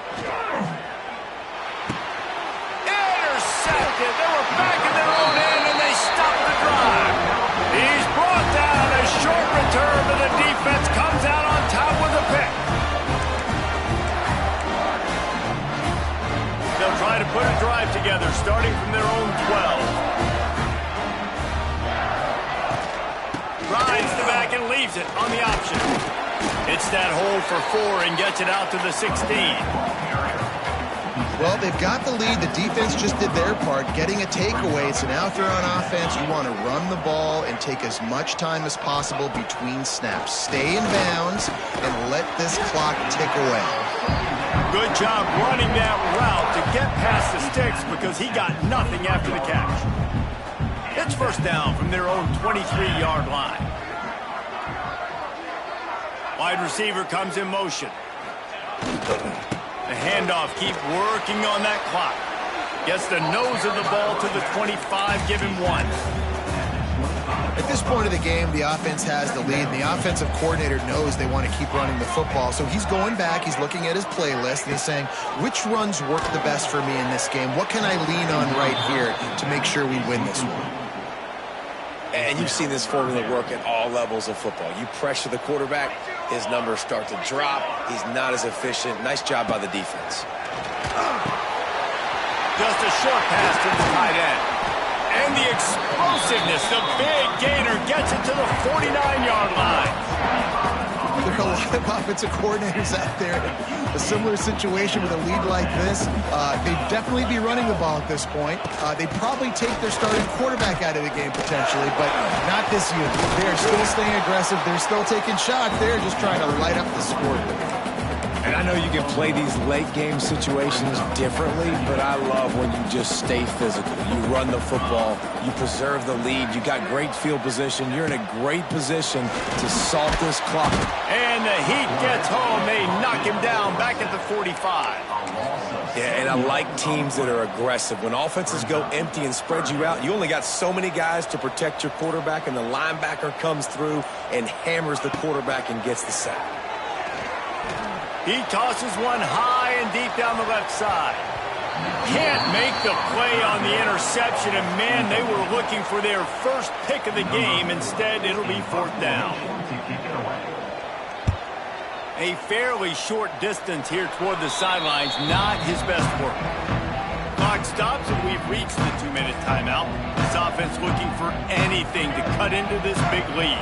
Intercepted. They were back in their own end, and they stopped the drive. He's brought down. A short return, but the defense comes out on top with a pick. They'll try to put a drive together, starting from their own 12. Rides the back and leaves it on the option. Hits that hole for 4 and gets it out to the 16. Well, they've got the lead. The defense just did their part, getting a takeaway. So now if you're on offense, you want to run the ball and take as much time as possible between snaps. Stay in bounds and let this clock tick away. Good job running that route to get past the sticks because he got nothing after the catch. It's first down from their own 23-yard line. Wide receiver comes in motion. The handoff, keep working on that clock. Gets the nose of the ball to the 25, give him 1. At this point of the game, the offense has the lead, and the offensive coordinator knows they want to keep running the football. So he's going back, he's looking at his playlist, and he's saying, which runs work the best for me in this game? What can I lean on right here to make sure we win this one? And you've seen this formula work at all levels of football. You pressure the quarterback, his numbers start to drop. He's not as efficient. Nice job by the defense. Just a short pass to the tight end. And the explosiveness, the big gainer gets it to the 49-yard line. There are a lot of offensive coordinators out there in a similar situation with a lead like this. They'd definitely be running the ball at this point. They'd probably take their starting quarterback out of the game potentially, but not this unit. They're still staying aggressive. They're still taking shots. They're just trying to light up the score. And I know you can play these late-game situations differently, but I love when you just stay physical. You run the football. You preserve the lead. You got great field position. You're in a great position to salt this clock. And the heat gets home. They knock him down back at the 45. Yeah, and I like teams that are aggressive. When offenses go empty and spread you out, you only got so many guys to protect your quarterback, and the linebacker comes through and hammers the quarterback and gets the sack. He tosses one high and deep down the left side. Can't make the play on the interception, and man, they were looking for their first pick of the game. Instead, it'll be fourth down. A fairly short distance here toward the sidelines, not his best work. Clock stops, and we've reached the 2-minute timeout. This offense looking for anything to cut into this big lead.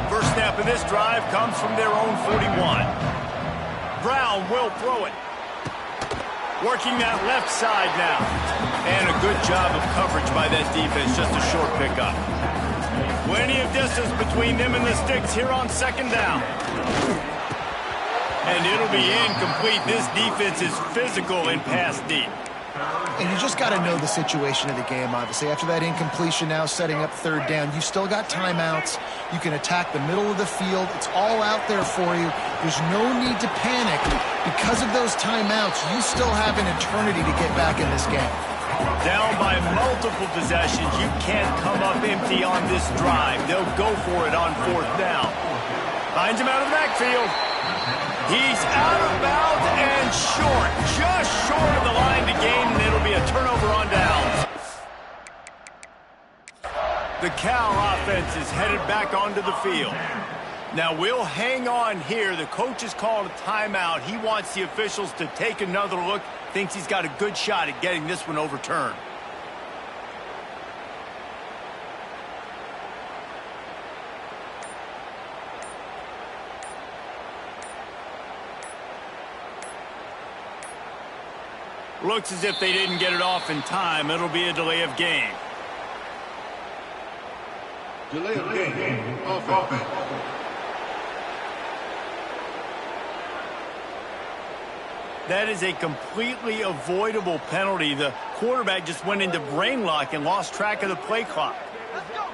First snap of this drive comes from their own 41. Brown will throw it. Working that left side now. And a good job of coverage by that defense. Just a short pickup. Plenty of distance between them and the sticks here on second down. And it'll be incomplete. This defense is physical and pass deep. And you just got to know the situation of the game, obviously. After that incompletion now setting up third down, you still got timeouts. You can attack the middle of the field. It's all out there for you. There's no need to panic. Because of those timeouts, you still have an eternity to get back in this game. Down by multiple possessions. You can't come up empty on this drive. They'll go for it on fourth down. Finds him out of the backfield. He's out of bounds and short, just short of the line to gain, and it'll be a turnover on downs. The Cal offense is headed back onto the field. Now we'll hang on here. The coach has called a timeout. He wants the officials to take another look. Thinks he's got a good shot at getting this one overturned. Looks as if they didn't get it off in time. It'll be a delay of game. Delay of game. Offense. That is a completely avoidable penalty. The quarterback just went into brain lock and lost track of the play clock. Let's go.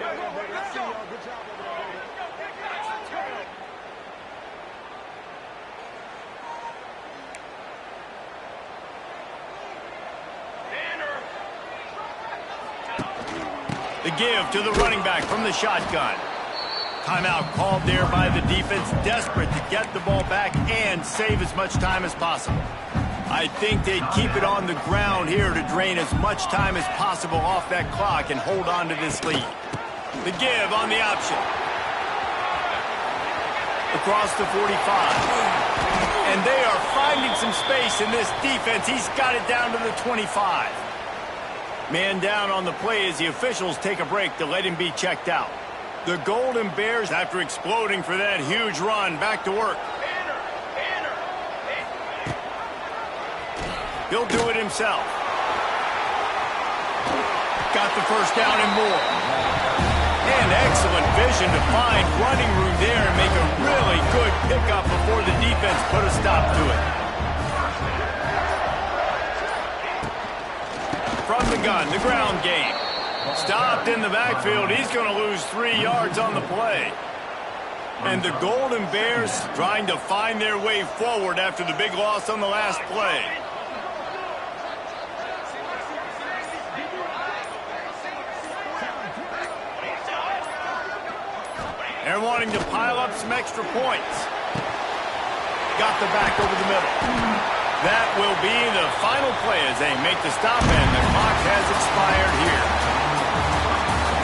The give to the running back from the shotgun. Timeout called there by the defense, desperate to get the ball back and save as much time as possible. I think they'd keep it on the ground here to drain as much time as possible off that clock and hold on to this lead. The give on the option. Across the 45. And they are finding some space in this defense. He's got it down to the 25. Man down on the play as the officials take a break to let him be checked out. The Golden Bears, after exploding for that huge run, back to work. He'll do it himself. Got the first down and more. And excellent vision to find running room there and make a really good pickup before the defense put a stop to it. From the gun, the ground game. Stopped in the backfield. He's going to lose 3 yards on the play. And the Golden Bears trying to find their way forward after the big loss on the last play. They're wanting to pile up some extra points. Got the back over the middle. That will be the final play as they make the stop, and the clock has expired here.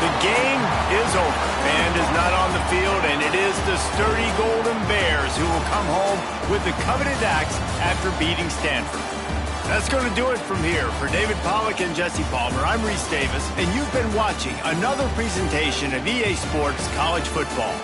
The game is over. Band is not on the field, and it is the sturdy Golden Bears who will come home with the coveted axe after beating Stanford. That's going to do it from here. For David Pollack and Jesse Palmer, I'm Reese Davis, and you've been watching another presentation of EA Sports College Football.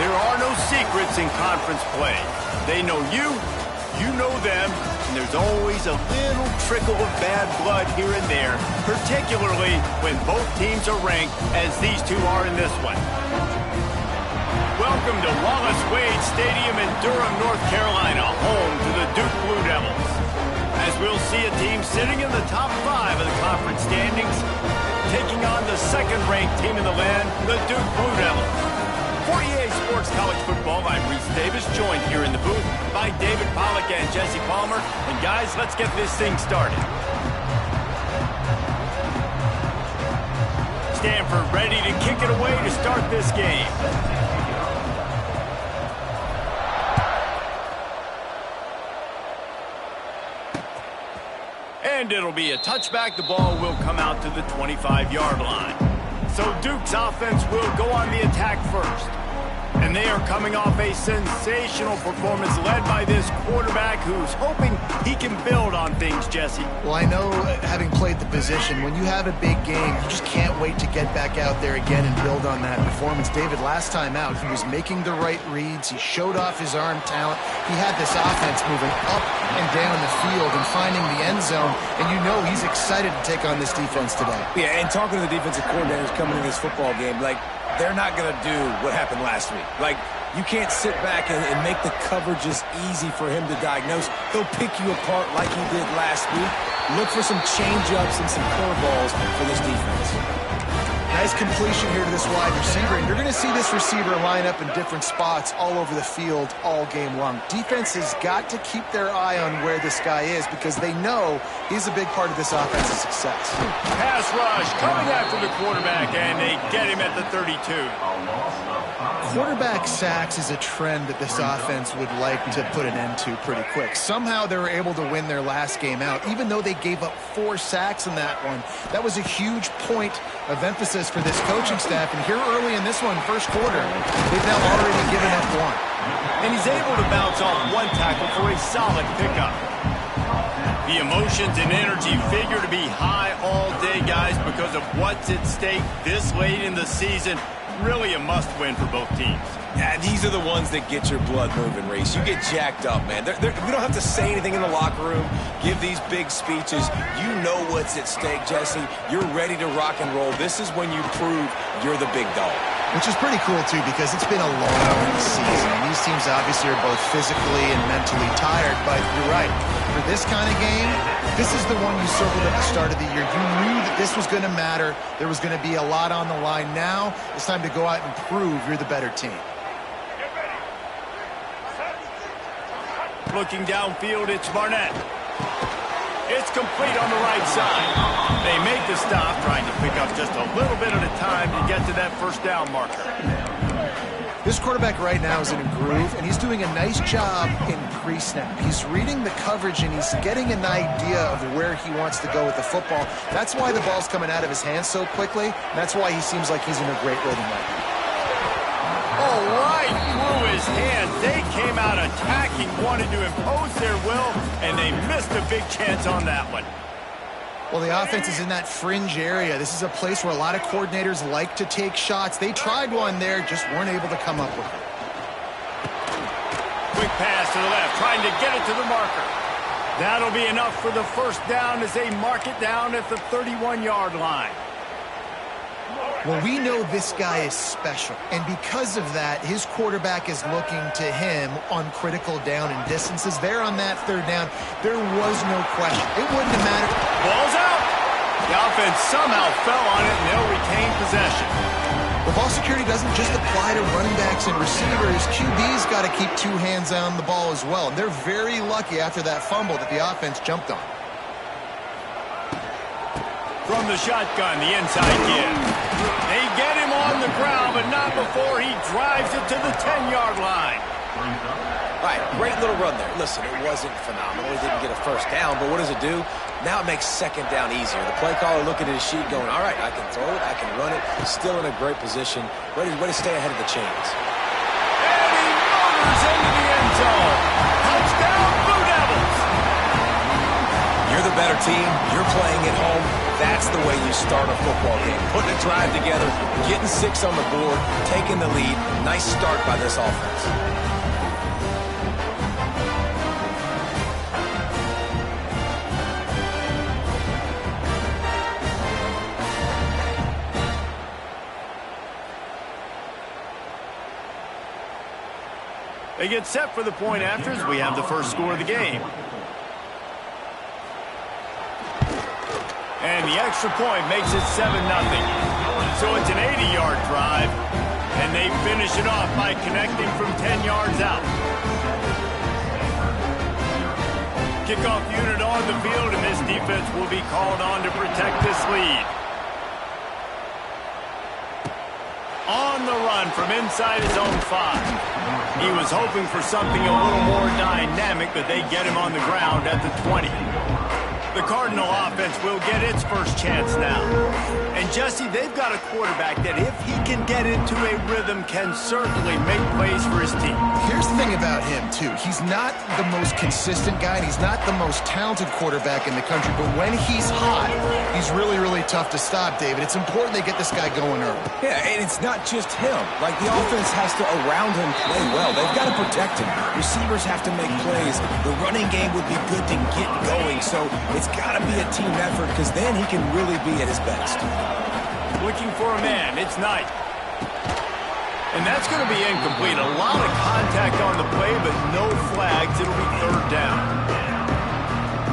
There are no secrets in conference play. They know you, you know them, and there's always a little trickle of bad blood here and there, particularly when both teams are ranked as these two are in this one. Welcome to Wallace Wade Stadium in Durham, North Carolina, home to the Duke Blue Devils. As we'll see a team sitting in the top 5 of the conference standings, taking on the second-ranked team in the land, the Duke Blue Devils. For EA Sports College Football, I'm Reese Davis, joined here in the booth by David Pollack and Jesse Palmer. And guys, let's get this thing started. Stanford ready to kick it away to start this game. And it'll be a touchback. The ball will come out to the 25-yard line. So Duke's offense will go on the attack first. And they are coming off a sensational performance led by this quarterback who's hoping he can build on things, Jesse. Well, I know, having played the position, when you have a big game, you just can't wait to get back out there again and build on that performance. David, last time out, he was making the right reads. He showed off his arm talent. He had this offense moving up and down the field and finding the end zone. And you know he's excited to take on this defense today. Yeah, and talking to the defensive coordinators coming in this football game, like, they're not going to do what happened last week. Like, you can't sit back and make the coverages easy for him to diagnose. He'll pick you apart like he did last week. Look for some change-ups and some curveballs for this defense. Nice completion here to this wide receiver, and you're going to see this receiver line up in different spots all over the field all game long. Defense has got to keep their eye on where this guy is because they know he's a big part of this offense's success. Pass rush coming after the quarterback, and they get him at the 32. Quarterback sacks is a trend that this offense would like to put an end to pretty quick. Somehow they were able to win their last game out, even though they gave up 4 sacks in that one. That was a huge point of emphasis for this coaching staff. And here early in this one, first quarter, they've now already given up 1. And he's able to bounce off 1 tackle for a solid pickup. The emotions and energy figure to be high all day, guys, because of what's at stake this late in the season. Really a must-win for both teams. Yeah, these are the ones that get your blood moving, Reese. You get jacked up, man. We don't have to say anything in the locker room, give these big speeches. You know what's at stake, Jesse. You're ready to rock and roll. This is when you prove you're the big dog. Which is pretty cool, too, because it's been a long season. And these teams obviously are both physically and mentally tired, but you're right. For this kind of game, this is the one you circled at the start of the year. You knew that this was going to matter. There was going to be a lot on the line. Now it's time to go out and prove you're the better team. Looking downfield, it's Barnett. It's complete on the right side. They make the stop, trying to pick up just a little bit at a time to get to that first down marker. This quarterback right now is in a groove, and he's doing a nice job in pre-snap. He's reading the coverage, and he's getting an idea of where he wants to go with the football. That's why the ball's coming out of his hands so quickly, and that's why he seems like he's in a great rhythm right now. Oh, right through his hands. They came out attacking, wanted to impose their will, and they missed a big chance on that one. Well, the offense is in that fringe area. This is a place where a lot of coordinators like to take shots. They tried one there, just weren't able to come up with it. Quick pass to the left, trying to get it to the marker. That'll be enough for the first down as they mark it down at the 31-yard line. Well, we know this guy is special, and because of that, his quarterback is looking to him on critical down and distances. There on that third down, there was no question. It wouldn't have mattered. Ball's out. The offense somehow fell on it, and they'll retain possession. Well, ball security doesn't just apply to running backs and receivers. QB's got to keep 2 hands on the ball as well, and they're very lucky after that fumble that the offense jumped on. From the shotgun, the inside give. They get him on the ground, but not before he drives it to the 10-yard line. All right, great little run there. Listen, it wasn't phenomenal. He didn't get a first down, but what does it do? Now it makes second down easier. The play caller looking at his sheet going, all right, I can throw it, I can run it. Still in a great position. Ready to stay ahead of the chains. And he motors into the end zone. Touchdown, Blue Devils. You're the the better team, you're playing at home. That's the way you start a football game. Putting a drive together, getting 6 on the board, taking the lead. Nice start by this offense. They get set for the point afters. We have the first score of the game. And the extra point makes it 7-0. So it's an 80-yard drive, and they finish it off by connecting from 10 yards out. Kickoff unit on the field, and this defense will be called on to protect this lead. On the run from inside his own 5. He was hoping for something a little more dynamic, but they get him on the ground at the 20. The Cardinal offense will get its first chance now. And Jesse, they've got a quarterback that if he can get into a rhythm can certainly make plays for his team. Here's the thing about him, too. He's not the most consistent guy, and he's not the most talented quarterback in the country, but when he's hot, he's really, really tough to stop, David. It's important they get this guy going early. Yeah, and it's not just him. Like, the offense has to, around him, play well. They've got to protect him. Receivers have to make plays. The running game would be good to get going, so it's got to be a team effort because then he can really be at his best. Looking for a man. It's Knight. And that's going to be incomplete. A lot of contact on the play, but no flags. It'll be 3rd down.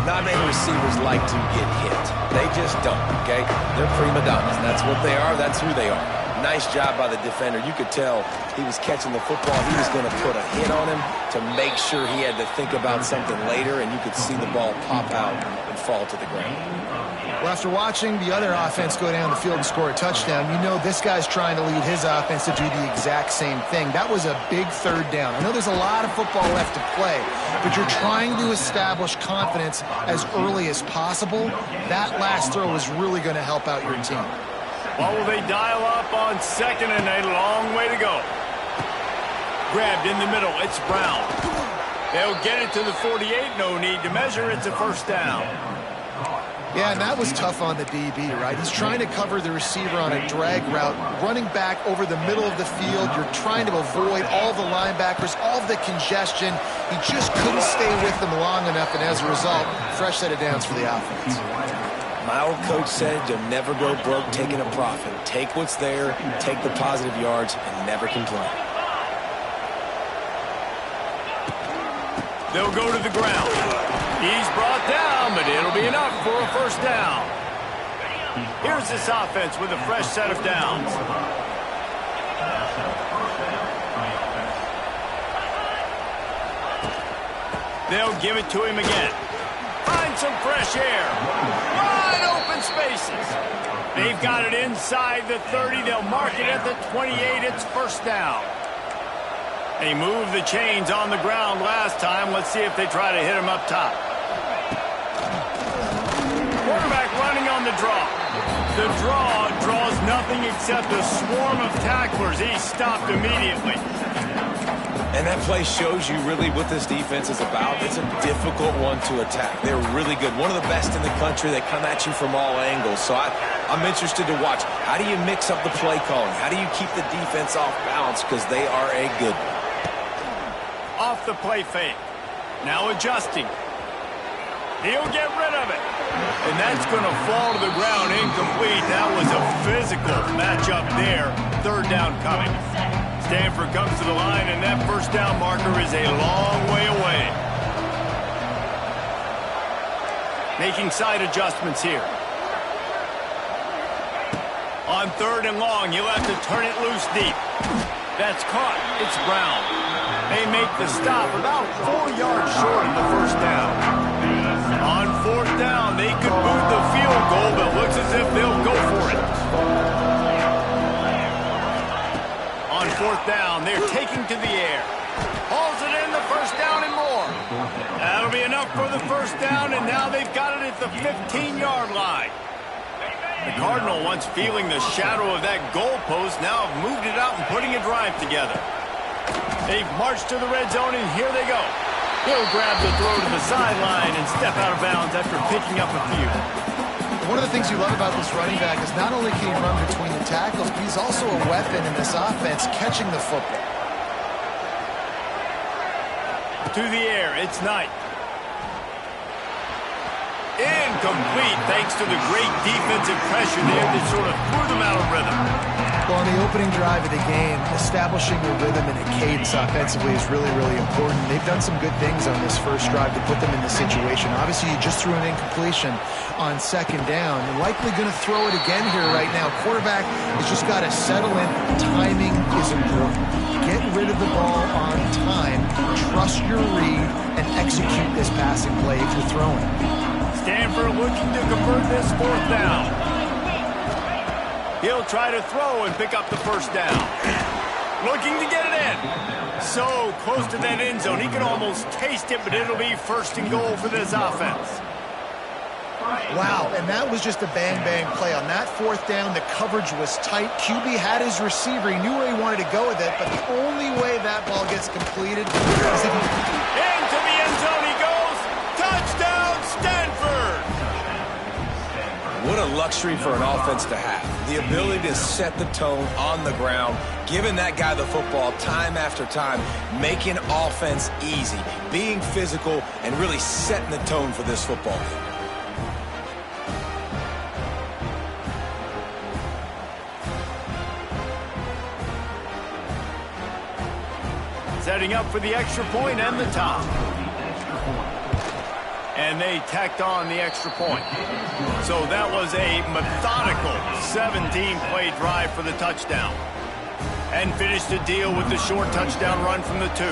Not many receivers like to get hit. They just don't, okay? They're prima donnas. That's what they are. That's who they are. Nice job by the defender. You could tell he was catching the football. He was going to put a hit on him to make sure he had to think about something later, and you could see the ball pop out and fall to the ground. Well, after watching the other offense go down the field and score a touchdown, you know this guy's trying to lead his offense to do the exact same thing. That was a big 3rd down. I know there's a lot of football left to play, but you're trying to establish confidence as early as possible. That last throw is really going to help out your team. What will they dial up on 2nd and a long way to go? Grabbed in the middle. It's Brown. They'll get it to the 48. No need to measure. It's a 1st down. Yeah, and that was tough on the DB, right? He's trying to cover the receiver on a drag route, running back over the middle of the field. You're trying to avoid all the linebackers, all the congestion. He just couldn't stay with them long enough, and as a result, fresh set of downs for the offense. My old coach said you'll never go broke taking a profit. Take what's there, take the positive yards, and never complain. They'll go to the ground. He's brought down, but it'll be enough for a 1st down. Here's this offense with a fresh set of downs. They'll give it to him again. Find some fresh air. Wide open spaces. They've got it inside the 30. They'll mark it at the 28. It's 1st down. They moved the chains on the ground last time. Let's see if they try to hit him up top. Quarterback running on the draw. The draw draws nothing except a swarm of tacklers. He's stopped immediately. And that play shows you really what this defense is about. It's a difficult one to attack. They're really good. One of the best in the country. They come at you from all angles. So I'm interested to watch. How do you mix up the play calling? How do you keep the defense off balance? Because they are a good one. Off the play fake. Now adjusting. He'll get rid of it. And that's going to fall to the ground incomplete. That was a physical matchup there. 3rd down coming. Stanford comes to the line, and that 1st down marker is a long way away. Making side adjustments here. On 3rd and long, you'll have to turn it loose deep. That's caught. It's Brown. They make the stop about 4 yards short of the 1st down. On 4th down, they could boot the field goal, but looks as if they'll go for it. On 4th down, they're taking to the air. Hauls it in, the 1st down and more. That'll be enough for the 1st down, and now they've got it at the 15-yard line. The Cardinal, once feeling the shadow of that goalpost, now have moved it out and putting a drive together. They've marched to the red zone, and here they go. He'll grab the throw to the sideline and step out of bounds after picking up a few. One of the things you love about this running back is not only can he run between the tackles, but he's also a weapon in this offense catching the football. To the air, it's Knight. Incomplete thanks to the great defensive pressure there that sort of threw them out of rhythm. Well, on the opening drive of the game, establishing a rhythm and a cadence offensively is really, really important. They've done some good things on this first drive to put them in this situation. Obviously, you just threw an incompletion on second down. You're likely going to throw it again here right now. Quarterback has just got to settle in. Timing is important. Get rid of the ball on time. Trust your read and execute this passing play if you're throwing. Stanford looking to convert this fourth down. He'll try to throw and pick up the first down. Looking to get it in. So close to that end zone. He can almost taste it, but it'll be first and goal for this offense. Wow, and that was just a bang-bang play. On that fourth down, the coverage was tight. QB had his receiver. He knew where he wanted to go with it, but the only way that ball gets completed is if he... Into the end zone he goes. Touchdown, Stanford! What a luxury for an offense to have. The ability to set the tone on the ground, giving that guy the football time after time, making offense easy, being physical, and really setting the tone for this football game. Setting up for the extra point and the top. And they tacked on the extra point. So that was a methodical 17-play drive for the touchdown. And finished the deal with the short touchdown run from the 2.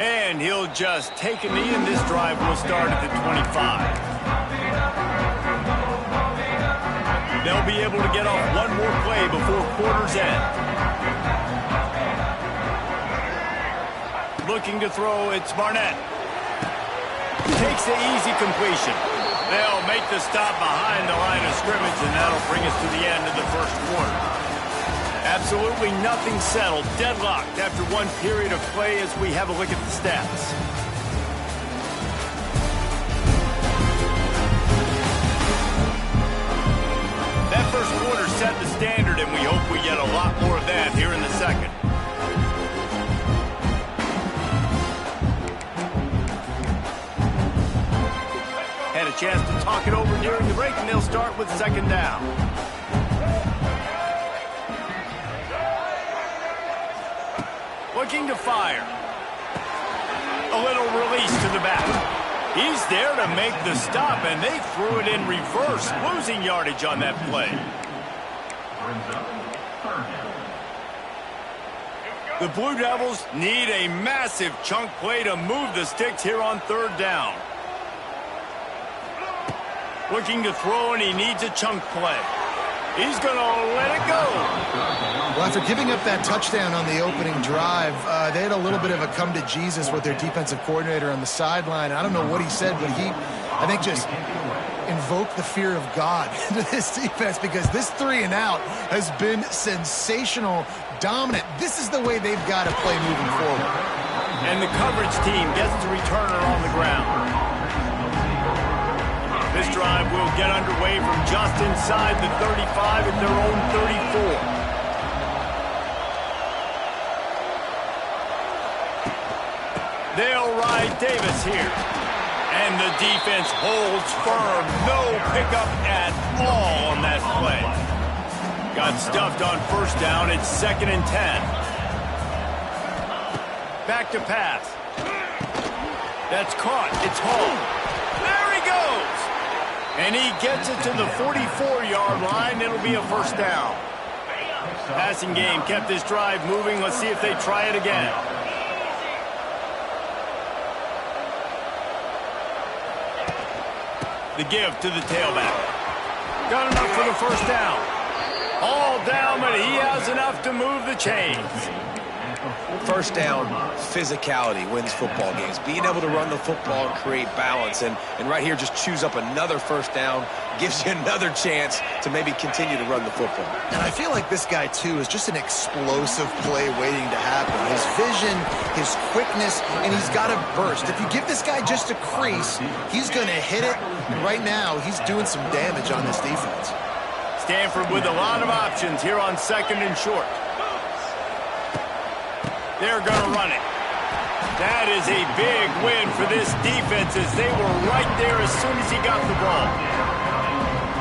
And he'll just take a knee, and this drive will start at the 25. They'll be able to get off one more play before quarter's end. Looking to throw, it's Barnett. Takes the easy completion. They'll make the stop behind the line of scrimmage, and that'll bring us to the end of the first quarter. Absolutely nothing settled, deadlocked after one period of play as we have a look at the stats. That first quarter set the standard, and we hope we get a lot more of that here in the second. Had a chance to talk it over during the break, and they'll start with second down. Looking to fire. A little release to the back. He's there to make the stop, and they threw it in reverse, losing yardage on that play. The Blue Devils need a massive chunk play to move the sticks here on third down. Looking to throw, and he needs a chunk play. He's going to let it go. Well, after giving up that touchdown on the opening drive, they had a little bit of a come to Jesus with their defensive coordinator on the sideline. I don't know what he said, but he, I think, just invoked the fear of God into this defense, because this 3-and-out has been sensational, dominant. This is the way they've got to play moving forward. And the coverage team gets the returner on the ground. This drive will get underway from just inside the 35 at their own 34. They'll ride Davis here. And the defense holds firm. No pickup at all on that play. Got stuffed on first down. It's 2nd and 10. Back to pass. That's caught. It's home. There he goes. And he gets it to the 44-yard line. It'll be a first down. Passing game kept this drive moving. Let's see if they try it again. The give to the tailback. Got enough for the first down. All down, but he has enough to move the chains. first down physicality wins football games. Being able to run the football and create balance. And right here, just choose up another first down, gives you another chance to maybe continue to run the football. And I feel like this guy, too, is just an explosive play waiting to happen. His vision, his quickness, and he's got a burst. If you give this guy just a crease, he's going to hit it. And right now, he's doing some damage on this defense. Stanford with a lot of options here on 2nd and short. They're going to run it. That is a big win for this defense as they were right there as soon as he got the ball.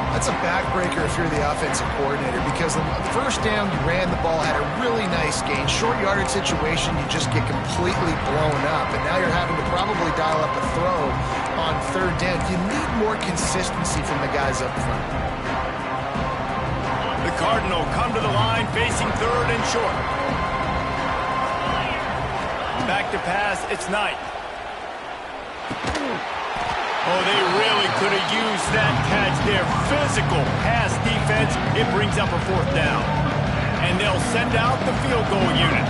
That's a backbreaker if you're the offensive coordinator, because on the first down, you ran the ball, had a really nice gain. Short yardage situation, you just get completely blown up, and now you're having to probably dial up a throw on 3rd down. You need more consistency from the guys up front. The Cardinal come to the line facing 3rd and short. Back to pass, it's Knight. Oh, they really could have used that catch there. Physical pass defense. It brings up a 4th down. And they'll send out the field goal unit.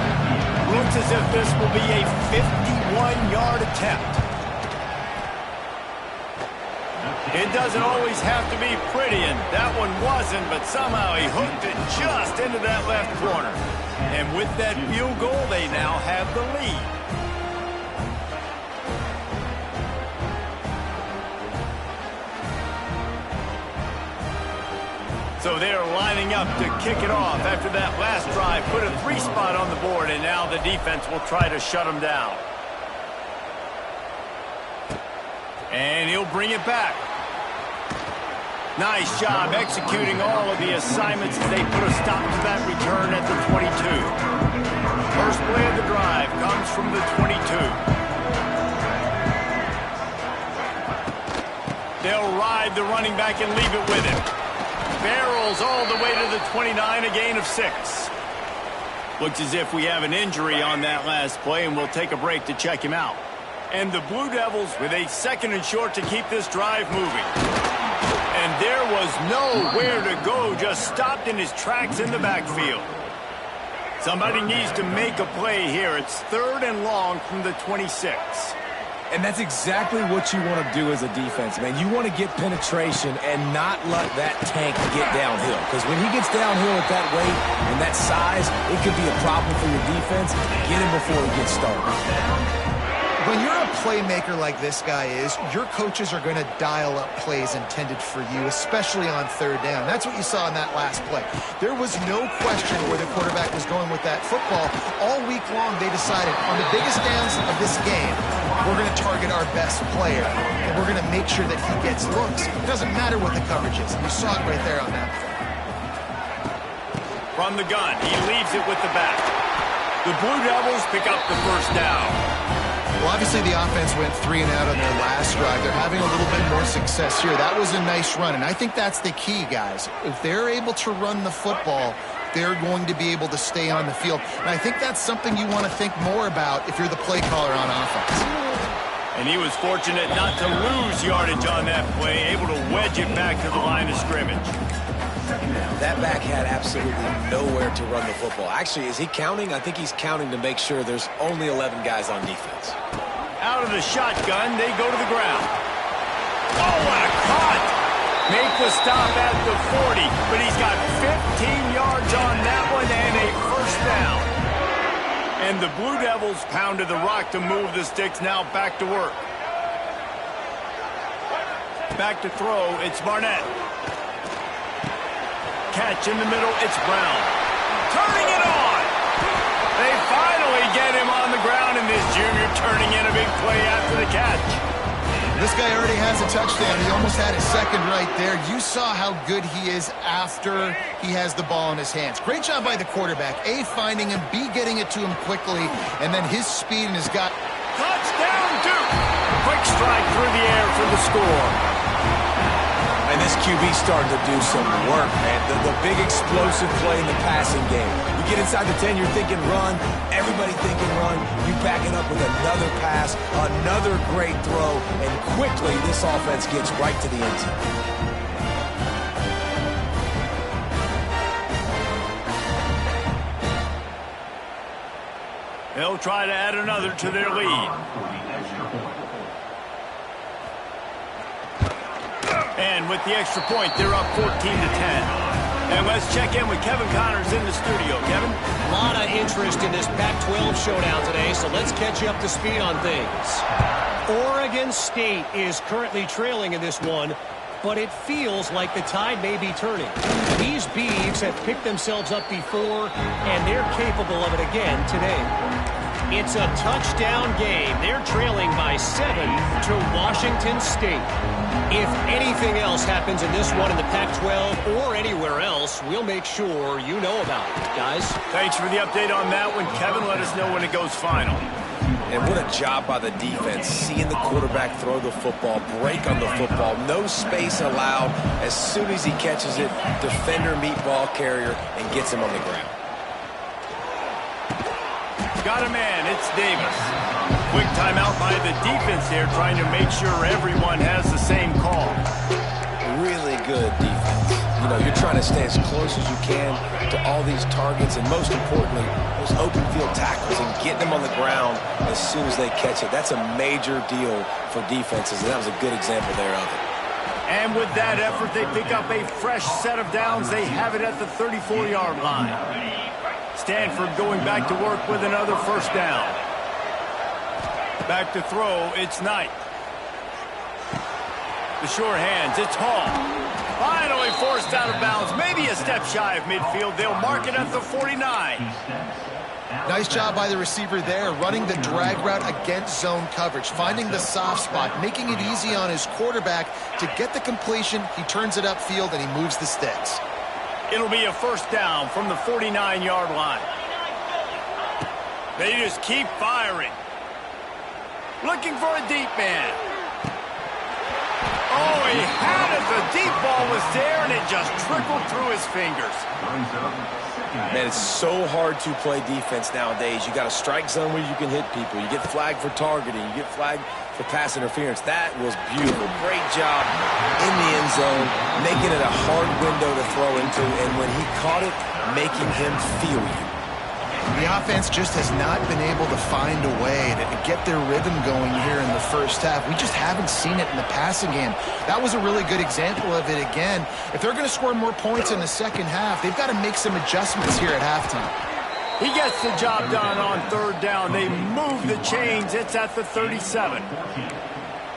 Looks as if this will be a 51-yard attempt. It doesn't always have to be pretty, and that one wasn't, but somehow he hooked it just into that left corner. And with that field goal, they now have the lead. So they're lining up to kick it off after that last drive. Put a 3 spot on the board, and now the defense will try to shut them down. And he'll bring it back. Nice job executing all of the assignments as they put a stop to that return at the 22. First play of the drive comes from the 22. They'll ride the running back and leave it with him. Barrels all the way to the 29, a gain of 6. Looks as if we have an injury on that last play, and we'll take a break to check him out. And the Blue Devils with a 2nd and short to keep this drive moving. And there was nowhere to go, just stopped in his tracks in the backfield. Somebody needs to make a play here. It's 3rd and long from the 26. And that's exactly what you want to do as a defense, man. You want to get penetration and not let that tank get downhill. Because when he gets downhill at that weight and that size, it could be a problem for your defense. Get him before he gets started. When you're a playmaker like this guy is, your coaches are going to dial up plays intended for you, especially on 3rd down. That's what you saw in that last play. There was no question where the quarterback was going with that football. All week long, they decided on the biggest downs of this game, we're going to target our best player, and we're going to make sure that he gets looks. It doesn't matter what the coverage is. You saw it right there on that play. From the gun, he leaves it with the back. The Blue Devils pick up the first down. Well, obviously the offense went 3 and out on their last drive. They're having a little bit more success here. That was a nice run, and I think that's the key, guys. If they're able to run the football, they're going to be able to stay on the field. And I think that's something you want to think more about if you're the play caller on offense. And he was fortunate not to lose yardage on that play, able to wedge it back to the line of scrimmage. That back had absolutely nowhere to run the football. Actually, is he counting? I think he's counting to make sure there's only 11 guys on defense. Out of the shotgun, they go to the ground. Oh, what a cut! Make the stop at the 40, but he's got 15 yards on that one and a first down. And the Blue Devils pounded the rock to move the sticks, now back to work. Back to throw, it's Barnett. Catch in the middle, it's Brown. Turning it on! They finally get him on the ground, and this junior turning in a big play after the catch. This guy already has a touchdown. He almost had his second right there. You saw how good he is after he has the ball in his hands. Great job by the quarterback. A, finding him, B, getting it to him quickly, and then his speed and his gut. Touchdown, Duke! Quick strike through the air for the score. And this QB's starting to do some work, man. The big explosive play in the passing game. You get inside the 10, you're thinking run. Everybody thinking run. You back it up with another pass, another great throw, and quickly this offense gets right to the end zone. They'll try to add another to their lead. And with the extra point, they're up 14-10. And let's check in with Kevin Connors in the studio. Kevin? A lot of interest in this Pac-12 showdown today, so let's catch you up to speed on things. Oregon State is currently trailing in this one, but it feels like the tide may be turning. These Beavs have picked themselves up before, and they're capable of it again today. It's a touchdown game. They're trailing by 7 to Washington State. If anything else happens in this one in the Pac-12 or anywhere else, we'll make sure you know about it, guys. Thanks for the update on that one, Kevin. Let us know when it goes final. And what a job by the defense, seeing the quarterback throw the football, break on the football, no space allowed. As soon as he catches it, defender meet ball carrier and gets him on the ground. Got a man, it's Davis. Quick timeout by the defense here, trying to make sure everyone has the same call. Really good defense. You know, you're trying to stay as close as you can to all these targets, and most importantly, those open field tackles and getting them on the ground as soon as they catch it. That's a major deal for defenses, and that was a good example there of it. And with that effort, they pick up a fresh set of downs. They have it at the 34-yard line. Stanford going back to work with another first down. Back to throw, it's Knight. The sure hands, it's Hall. Finally forced out of bounds, maybe a step shy of midfield. They'll mark it at the 49. Nice job by the receiver there, running the drag route against zone coverage, finding the soft spot, making it easy on his quarterback to get the completion. He turns it upfield and he moves the sticks. It'll be a first down from the 49-yard line. They just keep firing. Looking for a deep man. Oh, he had it. The deep ball was there, and it just trickled through his fingers. Man, it's so hard to play defense nowadays. You got a strike zone where you can hit people. You get flagged for targeting. You get flagged for pass interference. That was beautiful. Great job in the end zone, making it a hard window to throw into, and when he caught it, making him feel you. The offense just has not been able to find a way to get their rhythm going here in the first half. We just haven't seen it in the passing game. That was a really good example of it again. If they're going to score more points in the second half, they've got to make some adjustments here at halftime. He gets the job done on third down. They move the chains. It's at the 37.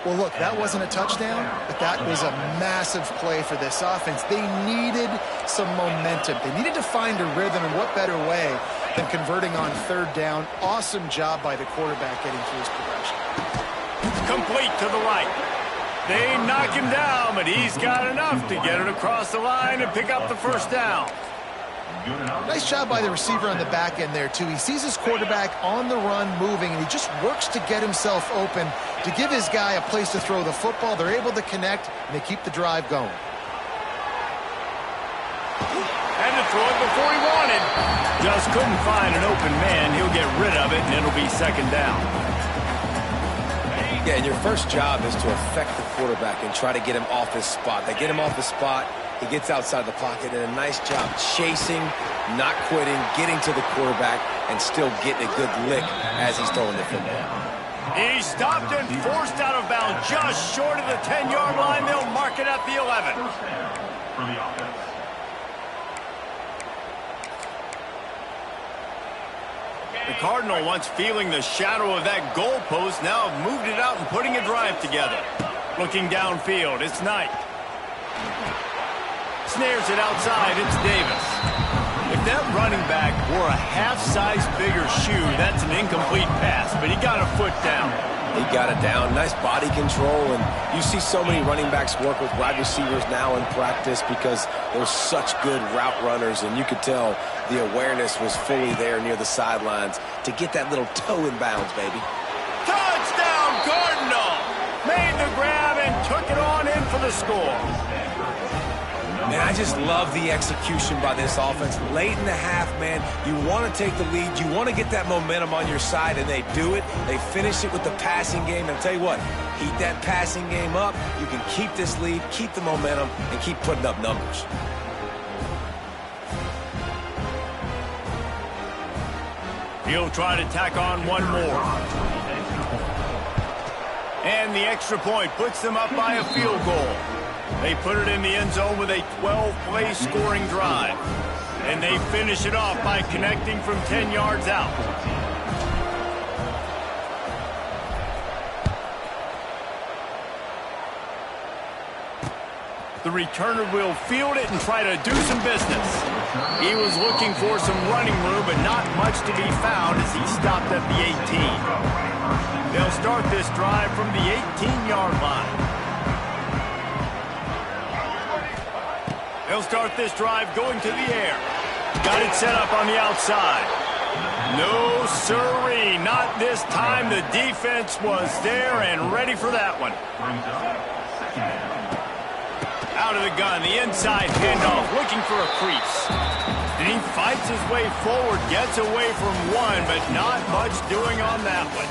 Well, look, that wasn't a touchdown, but that was a massive play for this offense. They needed some momentum. They needed to find a rhythm, and what better way than converting on third down. Awesome job by the quarterback getting through his progression. Complete to the right. They knock him down, but he's got enough to get it across the line and pick up the first down. Nice job by the receiver on the back end there, too. He sees his quarterback on the run moving, and he just works to get himself open to give his guy a place to throw the football. They're able to connect, and they keep the drive going. And to throw it before he wanted. Just couldn't find an open man. He'll get rid of it, and it'll be second down. Yeah, and your first job is to affect the quarterback and try to get him off his spot. They get him off his spot. He gets outside the pocket, and a nice job chasing, not quitting, getting to the quarterback, and still getting a good lick as he's throwing the football. He stopped and forced out of bounds just short of the 10-yard line. They'll mark it at the 11. The Cardinal, once feeling the shadow of that goalpost, now have moved it out and putting a drive together. Looking downfield, it's Knight. Snares it outside, it's Davis. If that running back wore a half-size bigger shoe, that's an incomplete pass, but he got a foot down. He got it down. Nice body control, and you see so many running backs work with wide receivers now in practice because they're such good route runners, and you could tell the awareness was fully there near the sidelines to get that little toe in bounds, baby. Touchdown, Cardinal! Made the grab and took it on in for the score. Man, I just love the execution by this offense. Late in the half, man, you want to take the lead. You want to get that momentum on your side, and they do it. They finish it with the passing game. And I'll tell you what, heat that passing game up. You can keep this lead, keep the momentum, and keep putting up numbers. He'll try to tack on one more. And the extra point puts them up by a field goal. They put it in the end zone with a 12-play scoring drive. And they finish it off by connecting from 10 yards out. The returner will field it and try to do some business. He was looking for some running room, but not much to be found as he stopped at the 18. They'll start this drive from the 18-yard line. They'll start this drive going to the air. Got it set up on the outside. No siree, not this time. The defense was there and ready for that one. Out of the gun, the inside handoff, looking for a crease. And he fights his way forward, gets away from one, but not much doing on that one.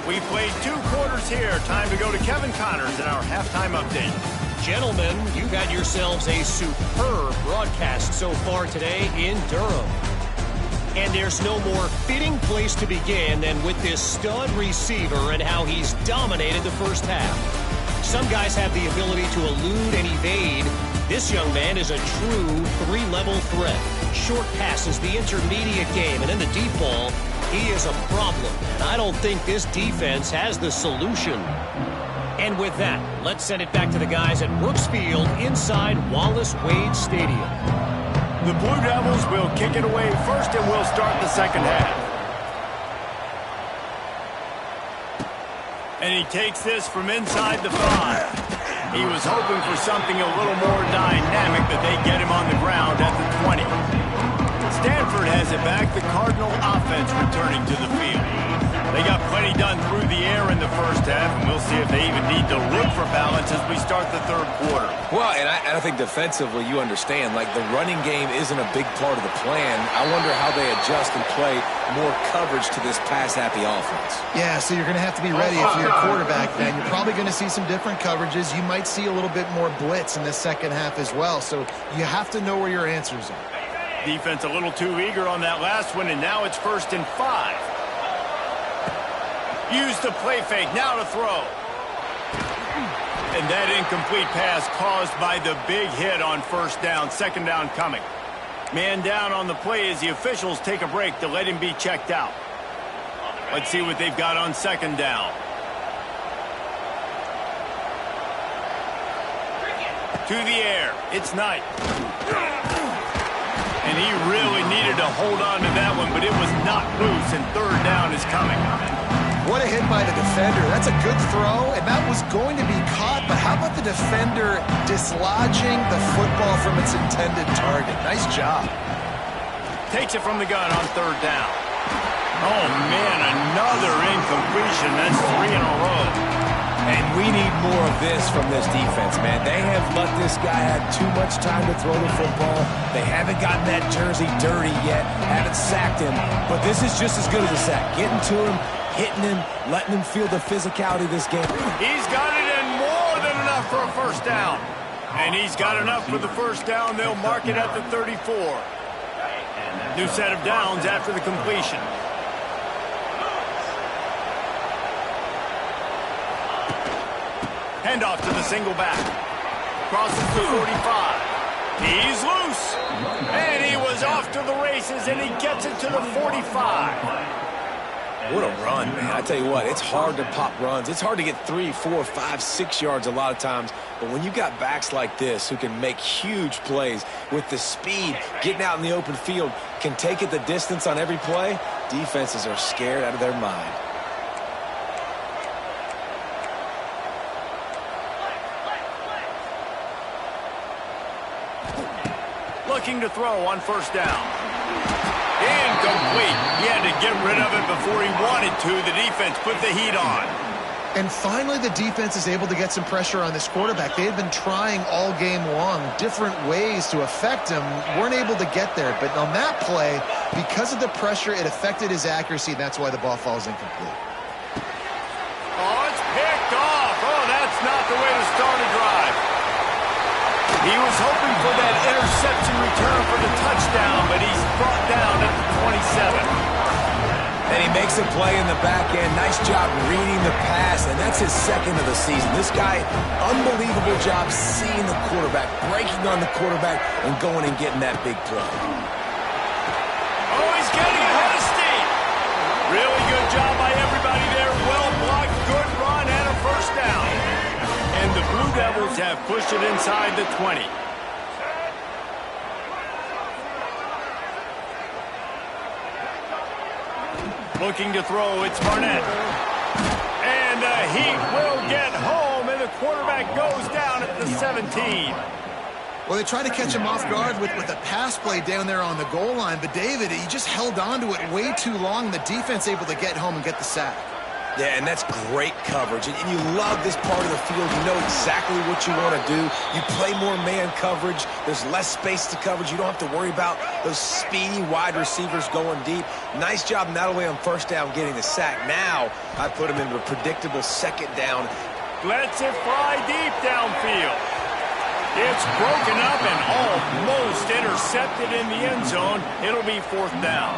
We played 2 quarters here. Time to go to Kevin Connors in our halftime update. Gentlemen, you've had yourselves a superb broadcast so far today in Durham. And there's no more fitting place to begin than with this stud receiver and how he's dominated the first half. Some guys have the ability to elude and evade. This young man is a true 3-level threat. Short passes, the intermediate game, and in the deep ball, he is a problem. And I don't think this defense has the solution. And with that, let's send it back to the guys at Brooks Field inside Wallace Wade Stadium. The Blue Devils will kick it away first, and we'll start the second half. And he takes this from inside the 5. He was hoping for something a little more dynamic, but they get him on the ground at the 20. Stanford has it back. The Cardinal offense returning to the field. They got plenty done through the air in the first half, and we'll see if they even need to look for balance as we start the third quarter. Well, and I think defensively, you understand, like the running game isn't a big part of the plan. I wonder how they adjust and play more coverage to this pass-happy offense. Yeah, so you're going to have to be ready if you're a quarterback then. You're probably going to see some different coverages. You might see a little bit more blitz in the second half as well, so you have to know where your answers are. Defense a little too eager on that last one, and now it's 1st and 5. Use the play fake, now to throw. And that incomplete pass caused by the big hit on first down. Second down coming. Man down on the play as the officials take a break to let him be checked out. Let's see what they've got on second down. To the air. It's Knight. And he really needed to hold on to that one, but it was not loose, and third down is coming. What a hit by the defender. That's a good throw, and that was going to be caught, but how about the defender dislodging the football from its intended target? Nice job. Takes it from the gun on third down. Oh, man, another incompletion. That's 3 in a row. And we need more of this from this defense, man. They have let this guy have too much time to throw the football. They haven't gotten that jersey dirty yet, haven't sacked him, but this is just as good as a sack. Getting to him, hitting him, letting him feel the physicality of this game. He's got it in more than enough for a first down. And he's got enough for the first down. They'll mark it at the 34. New set of downs after the completion. Handoff to the single back. Crosses the 45. He's loose. And he was off to the races, and he gets it to the 45. What a run, man. I tell you what, it's hard to pop runs. It's hard to get 3, 4, 5, 6 yards a lot of times. But when you got backs like this who can make huge plays with the speed, getting out in the open field, can take it the distance on every play, defenses are scared out of their mind. Looking to throw on first down. Incomplete. He had to get rid of it before he wanted to. The defense put the heat on. And finally, the defense is able to get some pressure on this quarterback. They had been trying all game long different ways to affect him. Weren't able to get there. But on that play, because of the pressure, it affected his accuracy, and that's why the ball falls incomplete. Oh, it's picked off. Oh, that's not the way to start a drive. He was hoping for that interception return for the touchdown, but he's brought down at the 27. he makes a play in the back end. Nice job reading the pass, and that's his second of the season. This guy, unbelievable job seeing the quarterback, breaking on the quarterback, and going and getting that big play. Oh, he's getting ahead of steam. Really good job by everybody there. Well blocked, good run, and a first down. And the Blue Devils have pushed it inside the 20. Looking to throw, it's Barnett. And he will get home, and the quarterback goes down at the 17. Well, they tried to catch him off guard with a pass play down there on the goal line, but David, he just held on to it way too long. The defense able to get home and get the sack. Yeah, and that's great coverage. And you love this part of the field. You know exactly what you want to do. You play more man coverage. There's less space to coverage. You don't have to worry about those speedy wide receivers going deep. Nice job not only on first down getting the sack. Now I put him into a predictable second down. Lets it fly deep downfield. It's broken up and almost intercepted in the end zone. It'll be fourth down.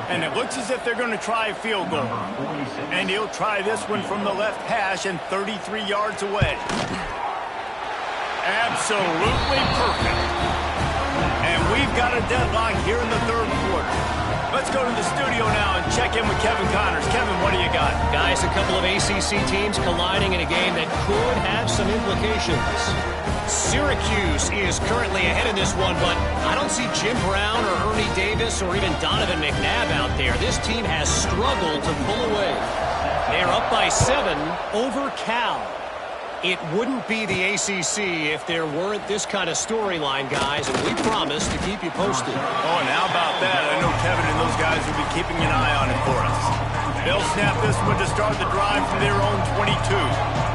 And it looks as if they're going to try a field goal. And he'll try this one from the left hash and 33 yards away. Absolutely perfect. And we've got a deadlock here in the third quarter. Let's go to the studio now and check in with Kevin Connors. Kevin, what do you got? Guys, a couple of ACC teams colliding in a game that could have some implications. Syracuse is currently ahead in this one, but I don't see Jim Brown or Ernie Davis or even Donovan McNabb out there. This team has struggled to pull away. They're up by 7 over Cal. It wouldn't be the ACC if there weren't this kind of storyline, guys, and we promise to keep you posted. Oh, and how about that? I know Kevin and those guys will be keeping an eye on it for us. They'll snap this one to start the drive from their own 22.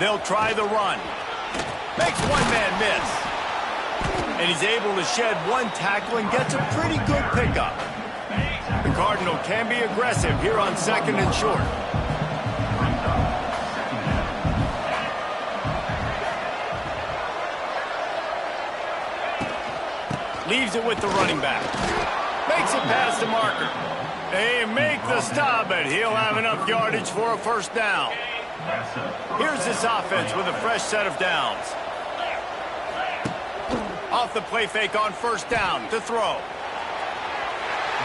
They'll try the run. Makes one man miss. And he's able to shed one tackle and gets a pretty good pickup. The Cardinal can be aggressive here on second and short. Leaves it with the running back. Makes it past the marker. They make the stop, but he'll have enough yardage for a first down. Here's this offense with a fresh set of downs. Off the play fake on first down to throw.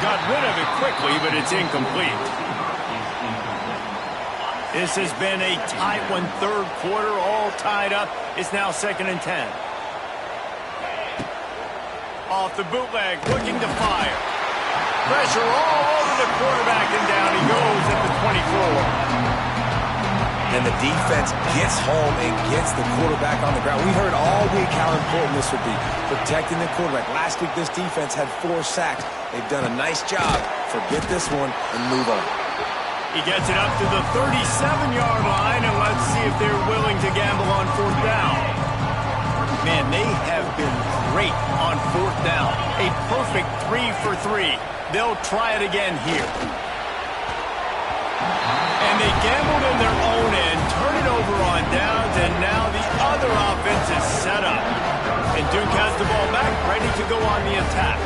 Got rid of it quickly, but it's incomplete. This has been a tight one, third quarter, all tied up. It's now 2nd and 10. Off the bootleg, looking to fire. Pressure all over the quarterback, and down he goes at the 24. And the defense gets home and gets the quarterback on the ground. We heard all week how important this would be, protecting the quarterback. Last week, this defense had 4 sacks. They've done a nice job. Forget this one and move on. He gets it up to the 37-yard line, and let's see if they're willing to gamble on fourth down. Man, they have been great on fourth down. A perfect 3 for 3. They'll try it again here. And they gambled in their own end, turn it over on downs, and now the other offense is set up. And Duke has the ball back, ready to go on the attack.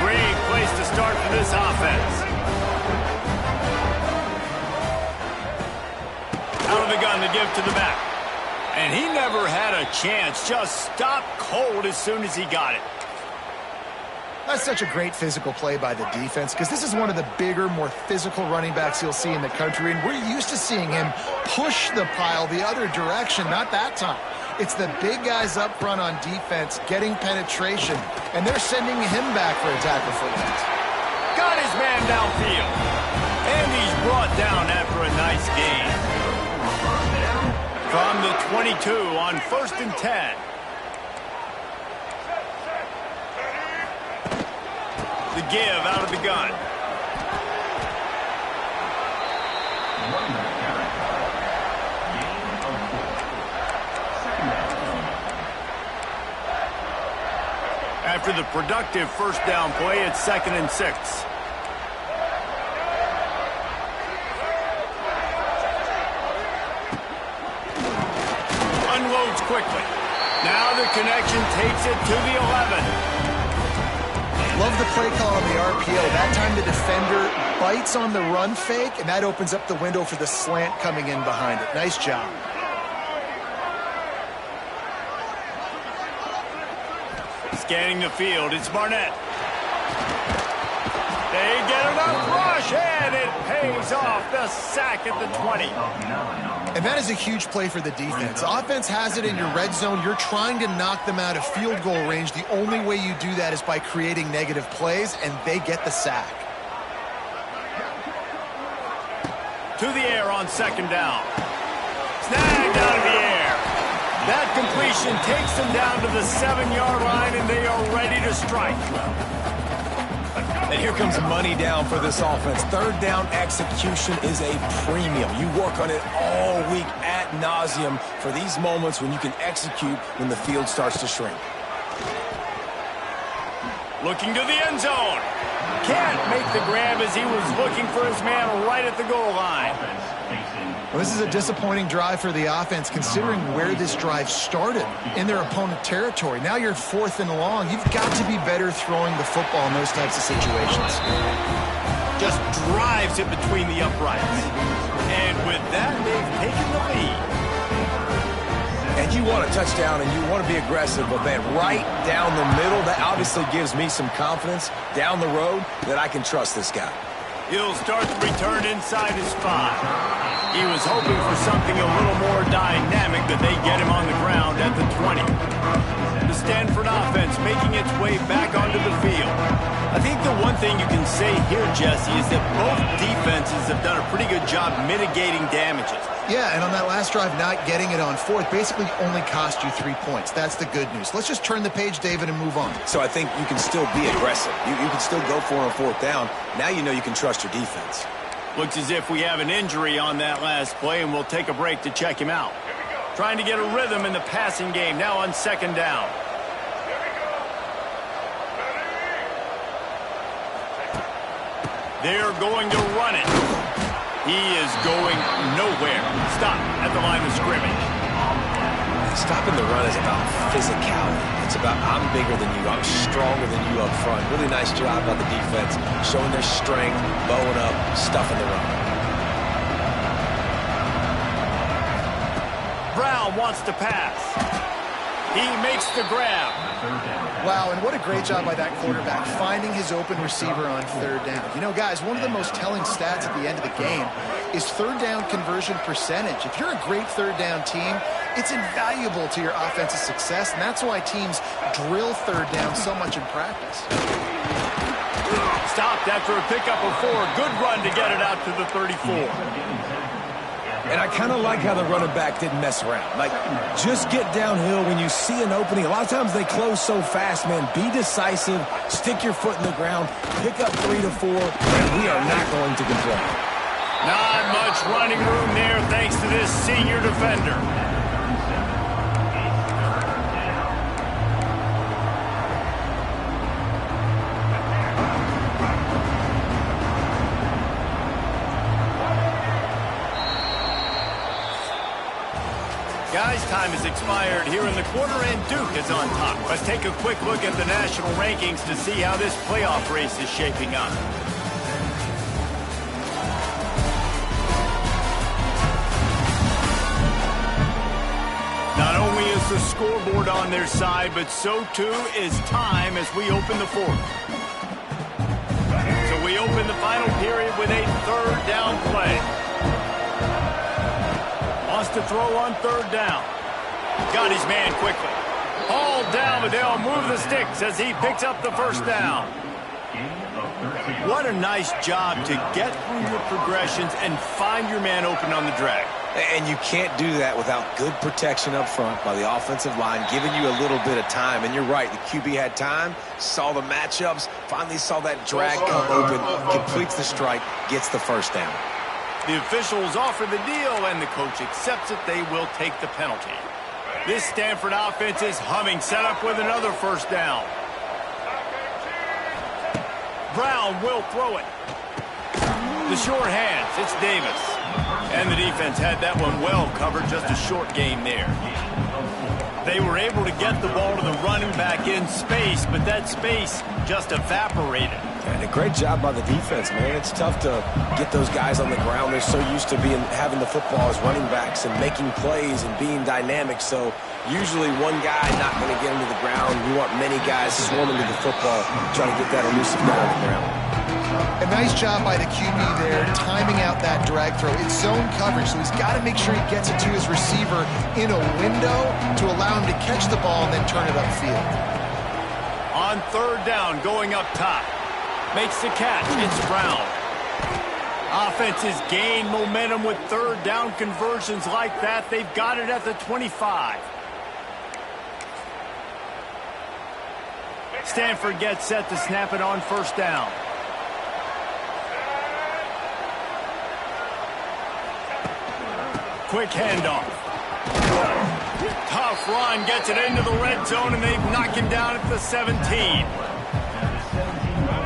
Great place to start for this offense. Out of the gun to give to the back. And he never had a chance, just stopped cold as soon as he got it. That's such a great physical play by the defense because this is one of the bigger, more physical running backs you'll see in the country, and we're used to seeing him push the pile the other direction. Not that time. It's the big guys up front on defense getting penetration, and they're sending him back for a tackle for that. Got his man downfield, and he's brought down after a nice gain. From the 22 on 1st and 10. The give out of the gun. After the productive first down play, it's 2nd and 6. quickly. Now the connection takes it to the 11. Love the play call on the RPO. That time the defender bites on the run fake, and that opens up the window for the slant coming in behind it. Nice job. Scanning the field, it's Barnett. They get enough rush, and it pays off the sack at the 20. And that is a huge play for the defense. The offense has it in your red zone. You're trying to knock them out of field goal range. The only way you do that is by creating negative plays, and they get the sack. To the air on second down. Snagged out of the air. That completion takes them down to the 7-yard line, and they are ready to strike. And here comes money down for this offense. Third down execution is a premium. You work on it all week ad nauseum for these moments when you can execute when the field starts to shrink. Looking to the end zone. Can't make the grab as he was looking for his man right at the goal line. Well, this is a disappointing drive for the offense considering where this drive started in their opponent territory. Now you're 4th and long. You've got to be better throwing the football in those types of situations. Just drives it between the uprights. And with that, they've taken the lead. And you want a touchdown and you want to be aggressive, but man, right down the middle, that obviously gives me some confidence down the road that I can trust this guy. He'll start the return inside his 5. He was hoping for something a little more dynamic, but they get him on the ground at the 20. The Stanford offense making its way back onto the field. I think the one thing you can say here, Jesse, is that both defenses have done a pretty good job mitigating damages. Yeah, and on that last drive, not getting it on 4th basically only cost you 3 points. That's the good news. Let's just turn the page, David, and move on. So I think you can still be aggressive. You can still go for it on 4th down. Now you know you can trust your defense. Looks as if we have an injury on that last play, and we'll take a break to check him out. Trying to get a rhythm in the passing game, now on second down. They're going to run it. He is going nowhere. Stop at the line of scrimmage. Stopping the run is about physicality. It's about I'm bigger than you. I'm stronger than you up front. Really nice job by the defense, showing their strength, bowing up, stuffing the run. Brown wants to pass. He makes the grab. Wow, and what a great job by that quarterback, finding his open receiver on 3rd down. You know, guys, one of the most telling stats at the end of the game is 3rd down conversion percentage. If you're a great 3rd down team, it's invaluable to your offensive success, and that's why teams drill 3rd down so much in practice. Stopped after a pickup of 4. Good run to get it out to the 34. And I kind of like how the running back didn't mess around. Like, just get downhill when you see an opening. A lot of times they close so fast, man. Be decisive, stick your foot in the ground, pick up 3 to 4, and we are not going to complain. Not much running room there thanks to this senior defender. Guys, time has expired here in the quarter, and Duke is on top. Let's take a quick look at the national rankings to see how this playoff race is shaping up. Not only is the scoreboard on their side, but so too is time as we open the 4th. So we open the final period with a 3rd down play. Wants to throw on 3rd down. Got his man quickly. Hauled down, but they'll move the sticks as he picks up the 1st down. What a nice job to get through your progressions and find your man open on the drag. And you can't do that without good protection up front by the offensive line, giving you a little bit of time. And you're right, the QB had time, saw the matchups, finally saw that drag come open, completes the strike, gets the 1st down. The officials offer the deal, and the coach accepts it. They will take the penalty. This Stanford offense is humming, set up with another 1st down. Brown will throw it. The short hands, it's Davis. And the defense had that one well covered, just a short gain there. They were able to get the ball to the running back in space, but that space just evaporated. And a great job by the defense, man. It's tough to get those guys on the ground. They're so used to having the football as running backs and making plays and being dynamic. So usually one guy not going to get him to the ground. You want many guys swarming to the football, trying to get that elusive guy on the ground. A nice job by the QB there, timing out that drag throw. It's zone coverage, so he's got to make sure he gets it to his receiver in a window to allow him to catch the ball and then turn it upfield. On third down, going up top. Makes the catch. It's Brown. Offenses gain momentum with third down conversions like that. They've got it at the 25. Stanford gets set to snap it on first down. Quick handoff. Tough run, gets it into the red zone, and they knock him down at the 17.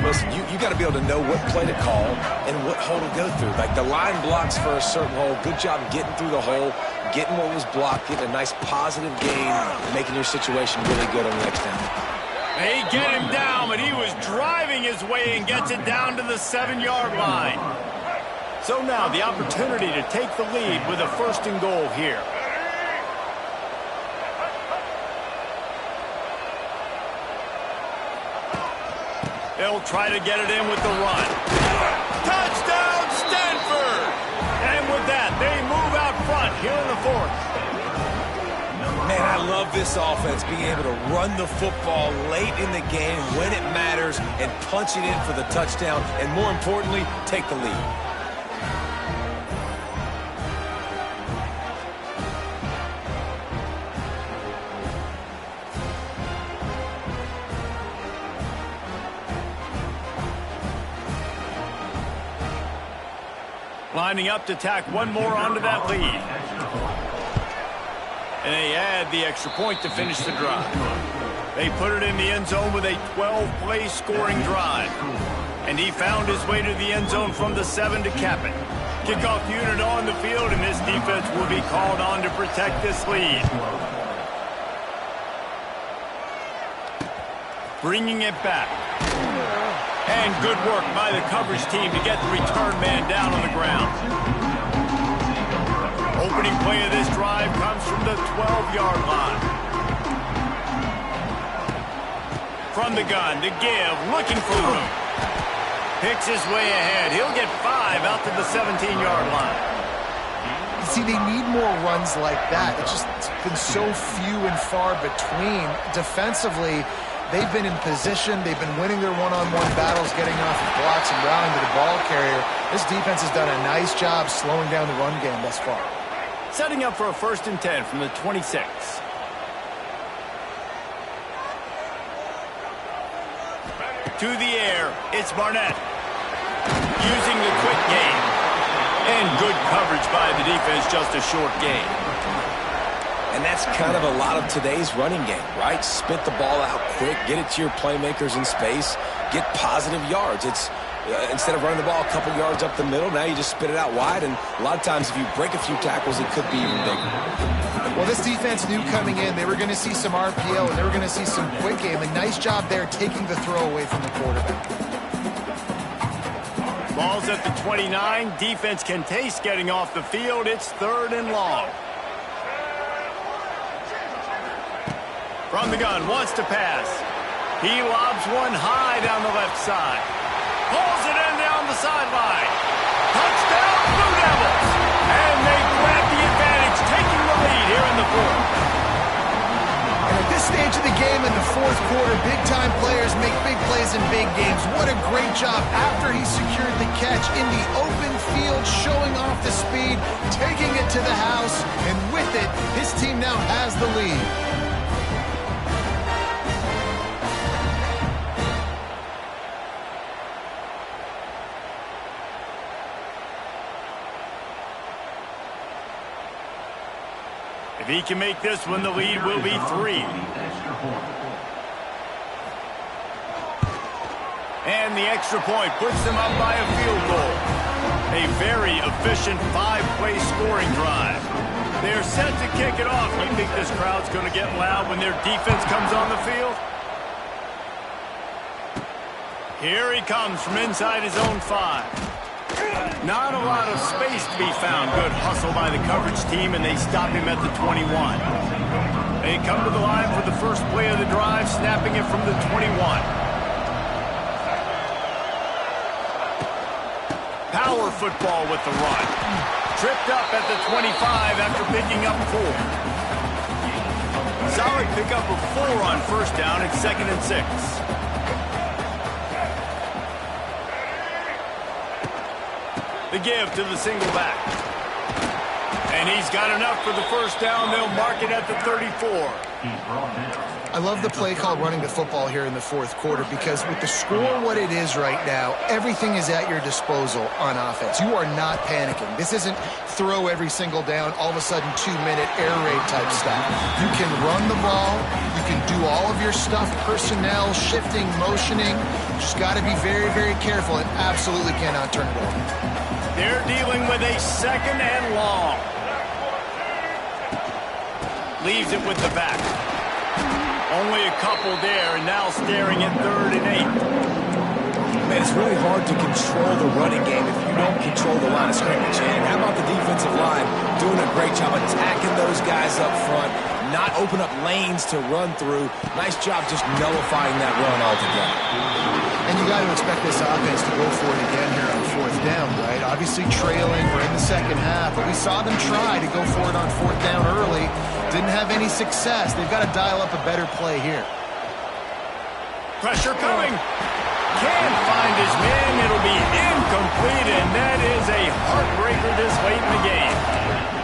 Listen, you got to be able to know what play to call and what hole to go through. Like the line blocks for a certain hole. Good job getting through the hole, getting what was blocked, getting a nice positive gain, and making your situation really good on the next down. They get him down, but he was driving his way and gets it down to the 7-yard line. So now the opportunity to take the lead with a first and goal here. They'll try to get it in with the run. Touchdown, Stanford! And with that, they move out front here in the fourth. Man, I love this offense, being able to run the football late in the game when it matters and punch it in for the touchdown, and more importantly, take the lead. Lining up to tack one more onto that lead. And they add the extra point to finish the drive. They put it in the end zone with a 12-play scoring drive. And he found his way to the end zone from the 7 to cap it. Kickoff unit on the field, and this defense will be called on to protect this lead. Bringing it back. And good work by the coverage team to get the return man down on the ground. Opening play of this drive comes from the 12-yard line. From the gun to give, looking for room. Picks his way ahead. He'll get 5 out to the 17-yard line. See, they need more runs like that. It's been so few and far between. Defensively, they've been in position. They've been winning their one-on-one battles, getting off the blocks and routing to the ball carrier. This defense has done a nice job slowing down the run game thus far. Setting up for a 1st and 10 from the 26. To the air, it's Barnett. Using the quick game. And good coverage by the defense, just a short gain. And that's kind of a lot of today's running game, right? Spit the ball out quick, get it to your playmakers in space, get positive yards. It's instead of running the ball a couple yards up the middle, now you just spit it out wide, and a lot of times if you break a few tackles, it could be even bigger. Well, this defense knew coming in they were going to see some RPO and they were going to see some quick game. A nice job there taking the throw away from the quarterback. Ball's at the 29. Defense can taste getting off the field. It's 3rd and long. From the gun, wants to pass. He lobs one high down the left side. Pulls it in down the sideline. Touchdown, Blue Devils! And they grab the advantage, taking the lead here in the fourth. And at this stage of the game in the fourth quarter, big-time players make big plays in big games. What a great job after he secured the catch in the open field, showing off the speed, taking it to the house, and with it, his team now has the lead. If he can make this one, the lead will be 3. And the extra point puts them up by a field goal. A very efficient 5-play scoring drive. They're set to kick it off. You think this crowd's going to get loud when their defense comes on the field? Here he comes from inside his own 5. Not a lot of space to be found. Good hustle by the coverage team, and they stop him at the 21. They come to the line for the first play of the drive, snapping it from the 21. Power football with the run. Tripped up at the 25 after picking up 4. Solid pickup of 4 on first down. It's 2nd and 6. The give to the single back. And he's got enough for the first down. They'll mark it at the 34. I love the play called running the football here in the fourth quarter because with the score what it is right now, everything is at your disposal on offense. You are not panicking. This isn't throw every single down, all of a sudden 2-minute air raid type stuff. You can run the ball. You can do all of your stuff, personnel, shifting, motioning. Just got to be very, very careful and absolutely cannot turn it over. They're dealing with a 2nd and long. Leaves it with the back. Only a couple there, and now staring at 3rd and 8. Man, it's really hard to control the running game if you don't control the line of scrimmage. And how about the defensive line doing a great job attacking those guys up front, not open up lanes to run through. Nice job just nullifying that run altogether. And you got to expect this offense to go for it again here on 4th down, right? Obviously trailing, we're in the second half, but we saw them try to go for it on 4th down early. Didn't have any success. They've got to dial up a better play here. Pressure coming. Can't find his man. It'll be incomplete, and that is a heartbreaker this late in the game.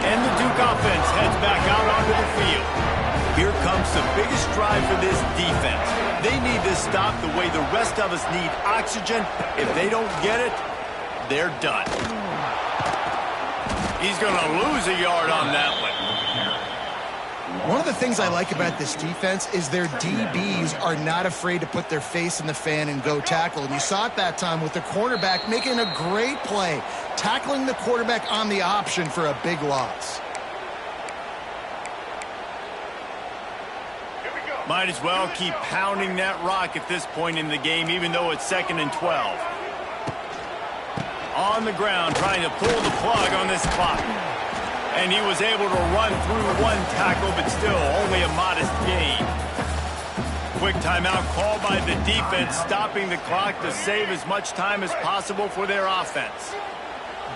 And the Duke offense heads back out onto the field. Here comes the biggest drive for this defense. They need to stop the way the rest of us need oxygen. If they don't get it, they're done. He's going to lose a yard on that one. One of the things I like about this defense is their DBs are not afraid to put their face in the fan and go tackle. And you saw it that time with the cornerback making a great play, tackling the quarterback on the option for a big loss. Might as well keep pounding that rock at this point in the game, even though it's 2nd and 12. On the ground, trying to pull the plug on this clock. And he was able to run through 1 tackle, but still only a modest gain. Quick timeout called by the defense, stopping the clock to save as much time as possible for their offense.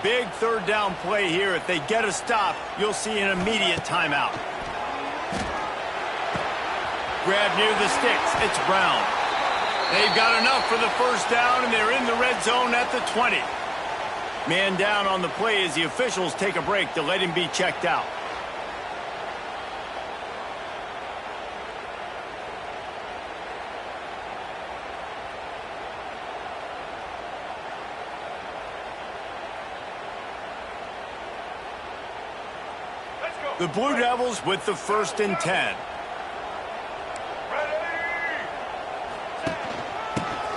Big 3rd down play here. If they get a stop, you'll see an immediate timeout. Grab near the sticks. It's Brown. They've got enough for the first down, and they're in the red zone at the 20. Man down on the play as the officials take a break to let him be checked out. The Blue Devils with the 1st and 10.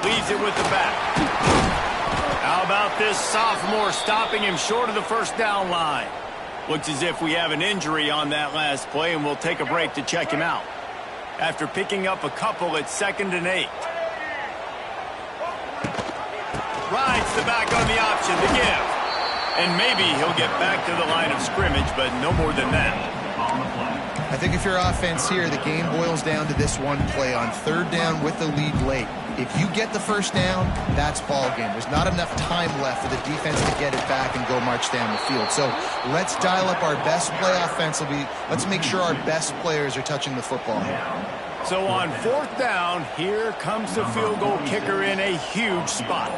Leaves it with the back. How about this sophomore stopping him short of the first down line? Looks as if we have an injury on that last play, and we'll take a break to check him out. After picking up a couple at 2nd and 8. Rides the back on the option, the give. And maybe he'll get back to the line of scrimmage, but no more than that. I think if you're offense here, the game boils down to this one play on 3rd down with the lead late. If you get the first down, that's ball game. There's not enough time left for the defense to get it back and go march down the field. So let's dial up our best play offensively. Let's make sure our best players are touching the football. So on 4th down, here comes the field goal kicker in a huge spot.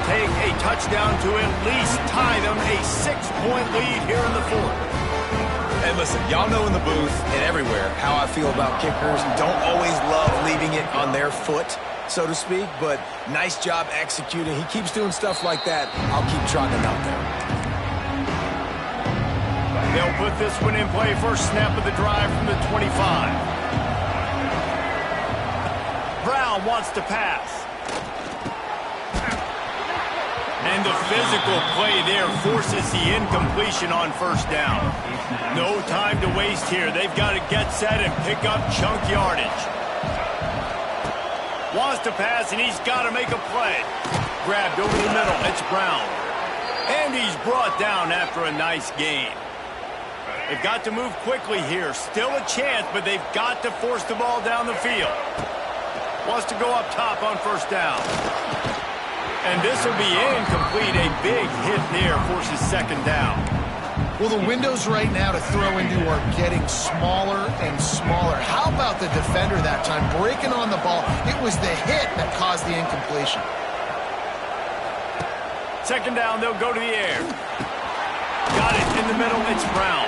Take a touchdown to at least tie them a 6-point lead here in the 4th. And listen, y'all know in the booth and everywhere how I feel about kickers. Don't always love leaving it on their foot, so to speak, but nice job executing. He keeps doing stuff like that. I'll keep trotting him out there. They'll put this one in play. First snap of the drive from the 25. Brown Brown wants to pass. And the physical play there forces the incompletion on first down. No time to waste here. They've got to get set and pick up chunk yardage. Wants to pass, and he's got to make a play. Grabbed over the middle. It's Brown. And he's brought down after a nice gain. They've got to move quickly here. Still a chance, but they've got to force the ball down the field. Wants to go up top on first down. And this will be incomplete. A big hit there forces second down. Well, the windows right now to throw into are getting smaller and smaller. How about the defender that time breaking on the ball? It was the hit that caused the incompletion. Second down, they'll go to the air. Got it in the middle. It's Brown.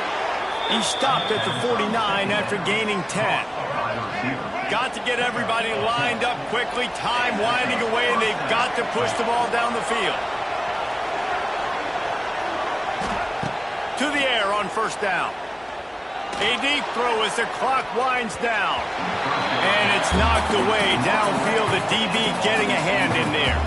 He stopped at the 49 after gaining 10. Got to get everybody lined up quickly. Time winding away, and they've got to push the ball down the field. To the air on first down. A deep throw as the clock winds down. And it's knocked away downfield. The DB getting a hand in there.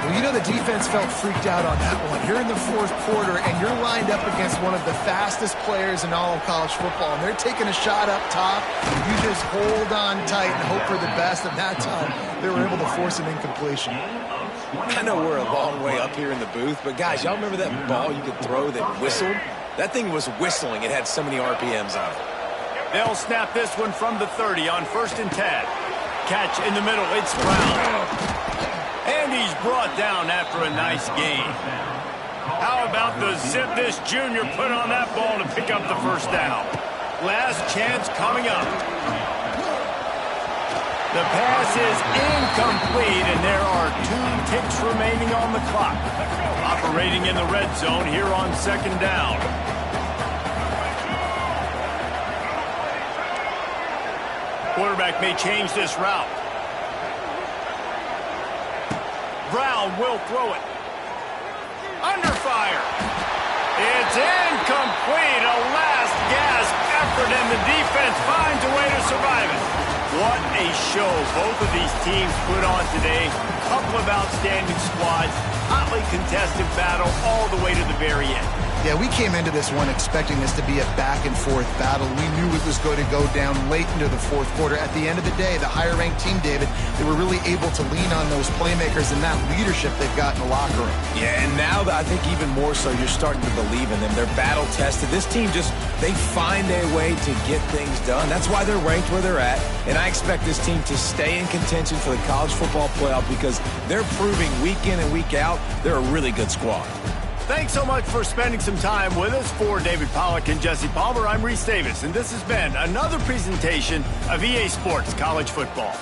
Well, you know the defense felt freaked out on that one. You're in the fourth quarter, and you're lined up against one of the fastest players in all of college football, and they're taking a shot up top. You just hold on tight and hope for the best, and that time they were able to force an incompletion. I know we're a long way up here in the booth, but guys, y'all remember that ball you could throw that whistled? That thing was whistling. It had so many RPMs on it. They'll snap this one from the 30 on 1st and 10. Catch in the middle. It's Brown. And he's brought down after a nice gain. How about the zip this junior put on that ball to pick up the first down? Last chance coming up. The pass is incomplete, and there are 2 ticks remaining on the clock. Operating in the red zone here on second down. Quarterback may change this route. Brown will throw it. Under fire. It's incomplete. A last gasp effort, and the defense finds a way to survive it. What a show both of these teams put on today. A couple of outstanding squads. Hotly contested battle all the way to the very end. Yeah, we came into this one expecting this to be a back-and-forth battle. We knew it was going to go down late into the fourth quarter. At the end of the day, the higher-ranked team, David, they were really able to lean on those playmakers and that leadership they've got in the locker room. Yeah, and now I think even more so, you're starting to believe in them. They're battle-tested. This team they find a way to get things done. That's why they're ranked where they're at, and I expect this team to stay in contention for the college football playoff because they're proving week in and week out they're a really good squad. Thanks so much for spending some time with us. For David Pollack and Jesse Palmer, I'm Reese Davis, and this has been another presentation of EA Sports College Football.